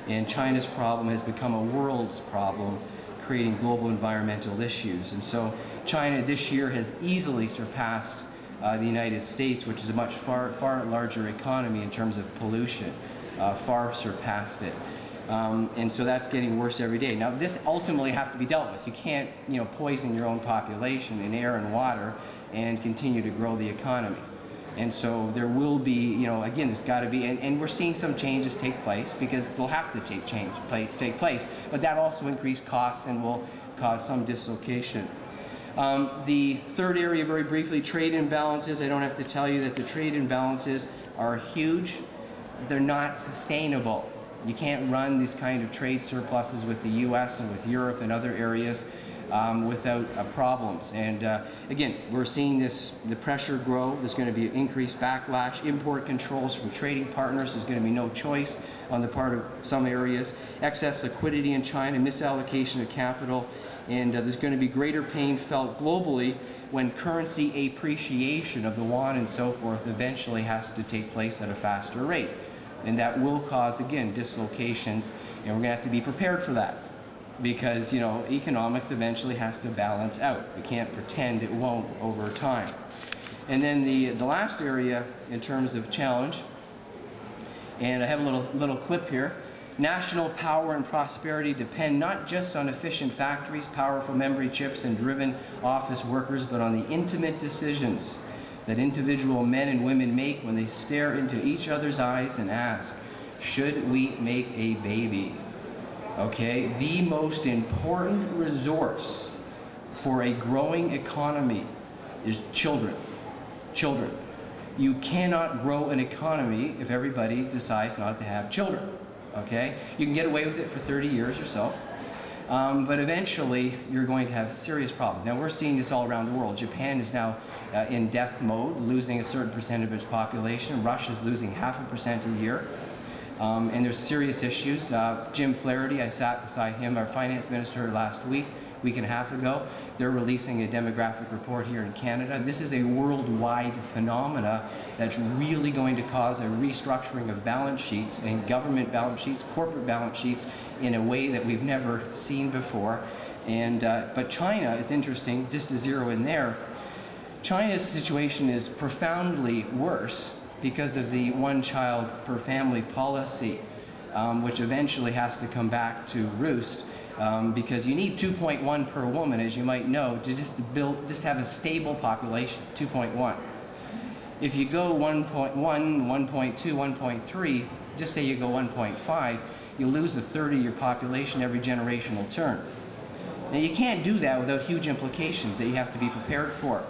[SPEAKER 10] And China's problem has become a world's problem, creating global environmental issues. And so China this year has easily surpassed the United States, which is a much far larger economy in terms of pollution, far surpassed it. And so that's getting worse every day. Now this ultimately has to be dealt with. You can't poison your own population in air and water and continue to grow the economy. And so there will be, again, there's got to be, and we're seeing some changes take place because they'll have to take place, but that also increased costs and will cause some dislocation. The third area, very briefly, trade imbalances. I don't have to tell you that the trade imbalances are huge. They're not sustainable. You can't run these kind of trade surpluses with the US and with Europe and other areas. without problems. And again, we're seeing the pressure grow. There's going to be increased backlash, import controls from trading partners. There's going to be no choice on the part of some areas. Excess liquidity in China, misallocation of capital, and there's going to be greater pain felt globally when currency appreciation of the yuan and so forth eventually has to take place at a faster rate. And that will cause, again, dislocations, and we're going to have to be prepared for that, because, you know, economics eventually has to balance out. We can't pretend it won't over time. And then the last area in terms of challenge, and I have a little clip here. National power and prosperity depend not just on efficient factories, powerful memory chips, and driven office workers, but on the intimate decisions that individual men and women make when they stare into each other's eyes and ask, should we make a baby? Okay, the most important resource for a growing economy is children. Children. You cannot grow an economy if everybody decides not to have children. Okay? You can get away with it for 30 years or so, but eventually you're going to have serious problems. Now, we're seeing this all around the world. Japan is now in death mode, losing a certain percentage of its population. Russia's losing 0.5% a year. And there's serious issues. Jim Flaherty, I sat beside him, our finance minister, last week and a half ago. They're releasing a demographic report here in Canada. This is a worldwide phenomena that's really going to cause a restructuring of balance sheets, and government balance sheets, corporate balance sheets, in a way that we've never seen before. And but China, it's interesting, just to zero in there, China's situation is profoundly worse because of the one child per family policy, which eventually has to come back to roost. Because you need 2.1 per woman, as you might know, to just have a stable population, 2.1. If you go 1.1, 1.2, 1.3, just say you go 1.5, you lose a third of your population every generational turn. Now, you can't do that without huge implications that you have to be prepared for.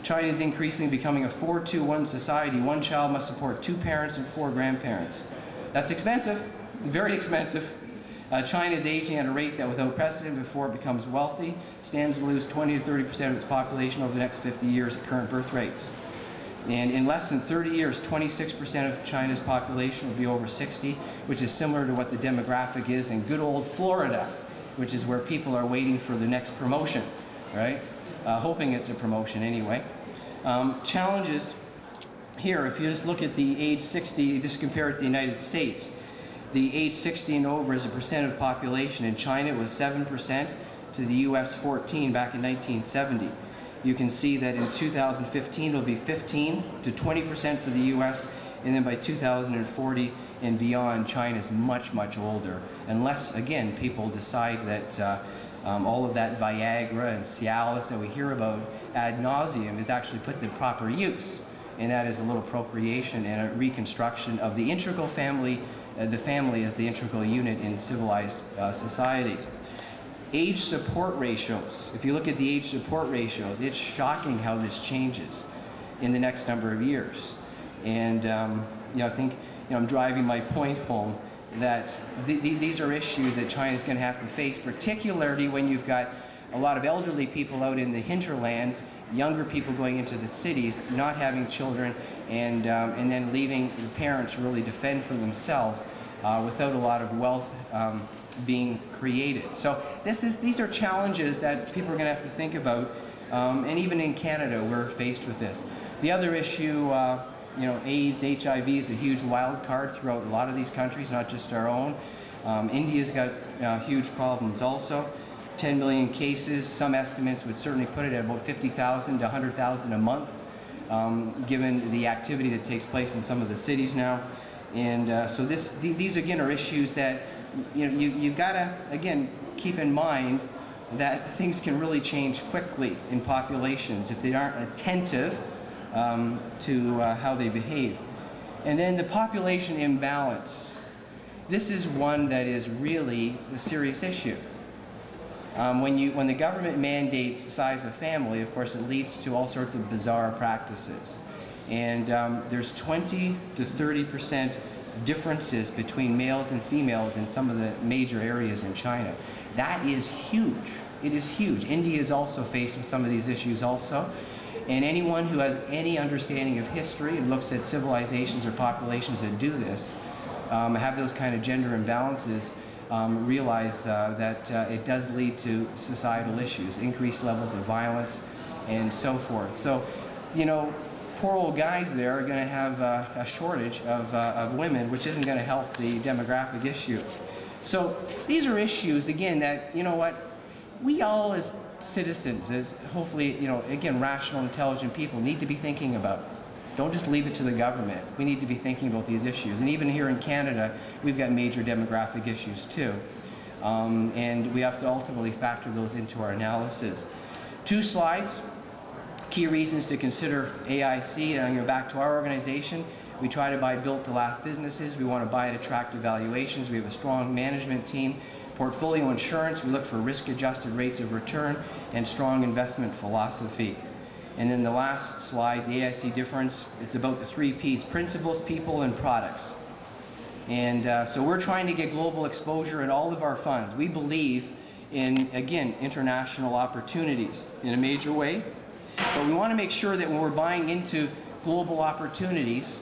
[SPEAKER 10] China is increasingly becoming a 4-2-1 society. One child must support 2 parents and 4 grandparents. That's expensive, very expensive. China is aging at a rate that, without precedent before it becomes wealthy, stands to lose 20 to 30% of its population over the next 50 years at current birth rates. And in less than 30 years, 26% of China's population will be over 60, which is similar to what the demographic is in good old Florida, which is where people are waiting for the next promotion, right? Hoping it's a promotion anyway. Challenges here, if you just look at the age 60, just compare it to the United States. The age 60 and over as a percent of population in China was 7% to the US 14 back in 1970. You can see that in 2015 it'll be 15 to 20% for the US, and then by 2040 and beyond, China's much, much older. Unless, again, people decide that all of that Viagra and Cialis that we hear about ad nauseum is actually put to proper use. And that is a little procreation and a reconstruction of the integral family, the family as the integral unit in civilized society. Age support ratios. If you look at the age support ratios, it's shocking how this changes in the next number of years. And you know, I think, you know, I'm driving my point home that these are issues that China's going to have to face, particularly when you've got a lot of elderly people out in the hinterlands, younger people going into the cities, not having children, and then leaving the parents really to fend for themselves without a lot of wealth being created. So these are challenges that people are going to have to think about, and even in Canada we're faced with this. The other issue, you know, AIDS, HIV is a huge wild card throughout a lot of these countries, not just our own. India's got huge problems also. 10 million cases. Some estimates would certainly put it at about 50,000 to 100,000 a month, given the activity that takes place in some of the cities now. And so these again are issues that, you know, you've got to, again, keep in mind that things can really change quickly in populations if they aren't attentive to how they behave. And then the population imbalance. This is one that is really a serious issue. When the government mandates the size of family, of course, it leads to all sorts of bizarre practices. And there's 20 to 30% differences between males and females in some of the major areas in China. That is huge. It is huge. India is also faced with some of these issues also. And anyone who has any understanding of history and looks at civilizations or populations that do this, have those kind of gender imbalances, realize that it does lead to societal issues, increased levels of violence, and so forth. So, you know, poor old guys there are going to have a shortage of women, which isn't going to help the demographic issue. So these are issues, again, that, you know what, we all as citizens, as hopefully, you know, again, rational, intelligent people need to be thinking about. Don't just leave it to the government. We need to be thinking about these issues. And even here in Canada, we've got major demographic issues too. And we have to ultimately factor those into our analysis. 2 slides. Key reasons to consider AIC. And I'm going back to our organization. We try to buy built-to-last businesses. We want to buy at attractive valuations. We have a strong management team. Portfolio insurance, we look for risk-adjusted rates of return and strong investment philosophy. And then the last slide, the AIC difference, it's about the 3 Ps, principles, people, and products. And so we're trying to get global exposure in all of our funds. We believe in, again, international opportunities in a major way. But we want to make sure that when we're buying into global opportunities,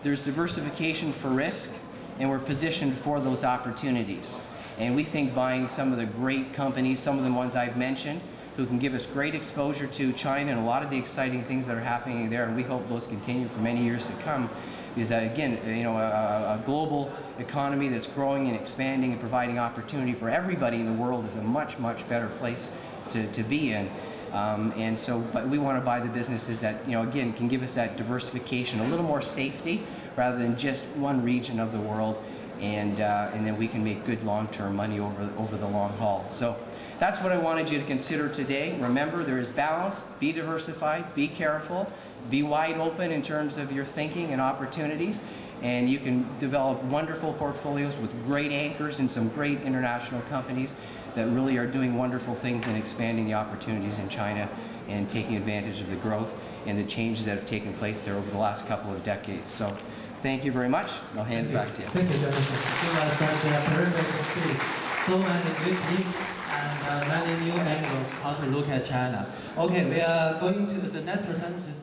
[SPEAKER 10] there's diversification for risk, and we're positioned for those opportunities. And we think buying some of the great companies, some of the ones I've mentioned, who can give us great exposure to China and a lot of the exciting things that are happening there, and we hope those continue for many years to come, is that, again, you know, a global economy that's growing and expanding and providing opportunity for everybody in the world is a much, much better place to be in. And so, but we want to buy the businesses that, you know, again, can give us that diversification, a little more safety, rather than just one region of the world, and then we can make good long-term money over the long haul. So that's what I wanted you to consider today. Remember, there is balance. Be diversified. Be careful. Be wide open in terms of your thinking and opportunities, and you can develop wonderful portfolios with great anchors and some great international companies that really are doing wonderful things and expanding the opportunities in China and taking advantage of the growth and the changes that have taken place there over the last couple of decades. So thank you very much. I'll hand it back to you.
[SPEAKER 2] Thank you, Jonathan. It was such a perfect speech. So many good tips and many new angles how to look at China. Okay, we are going to the next presenter.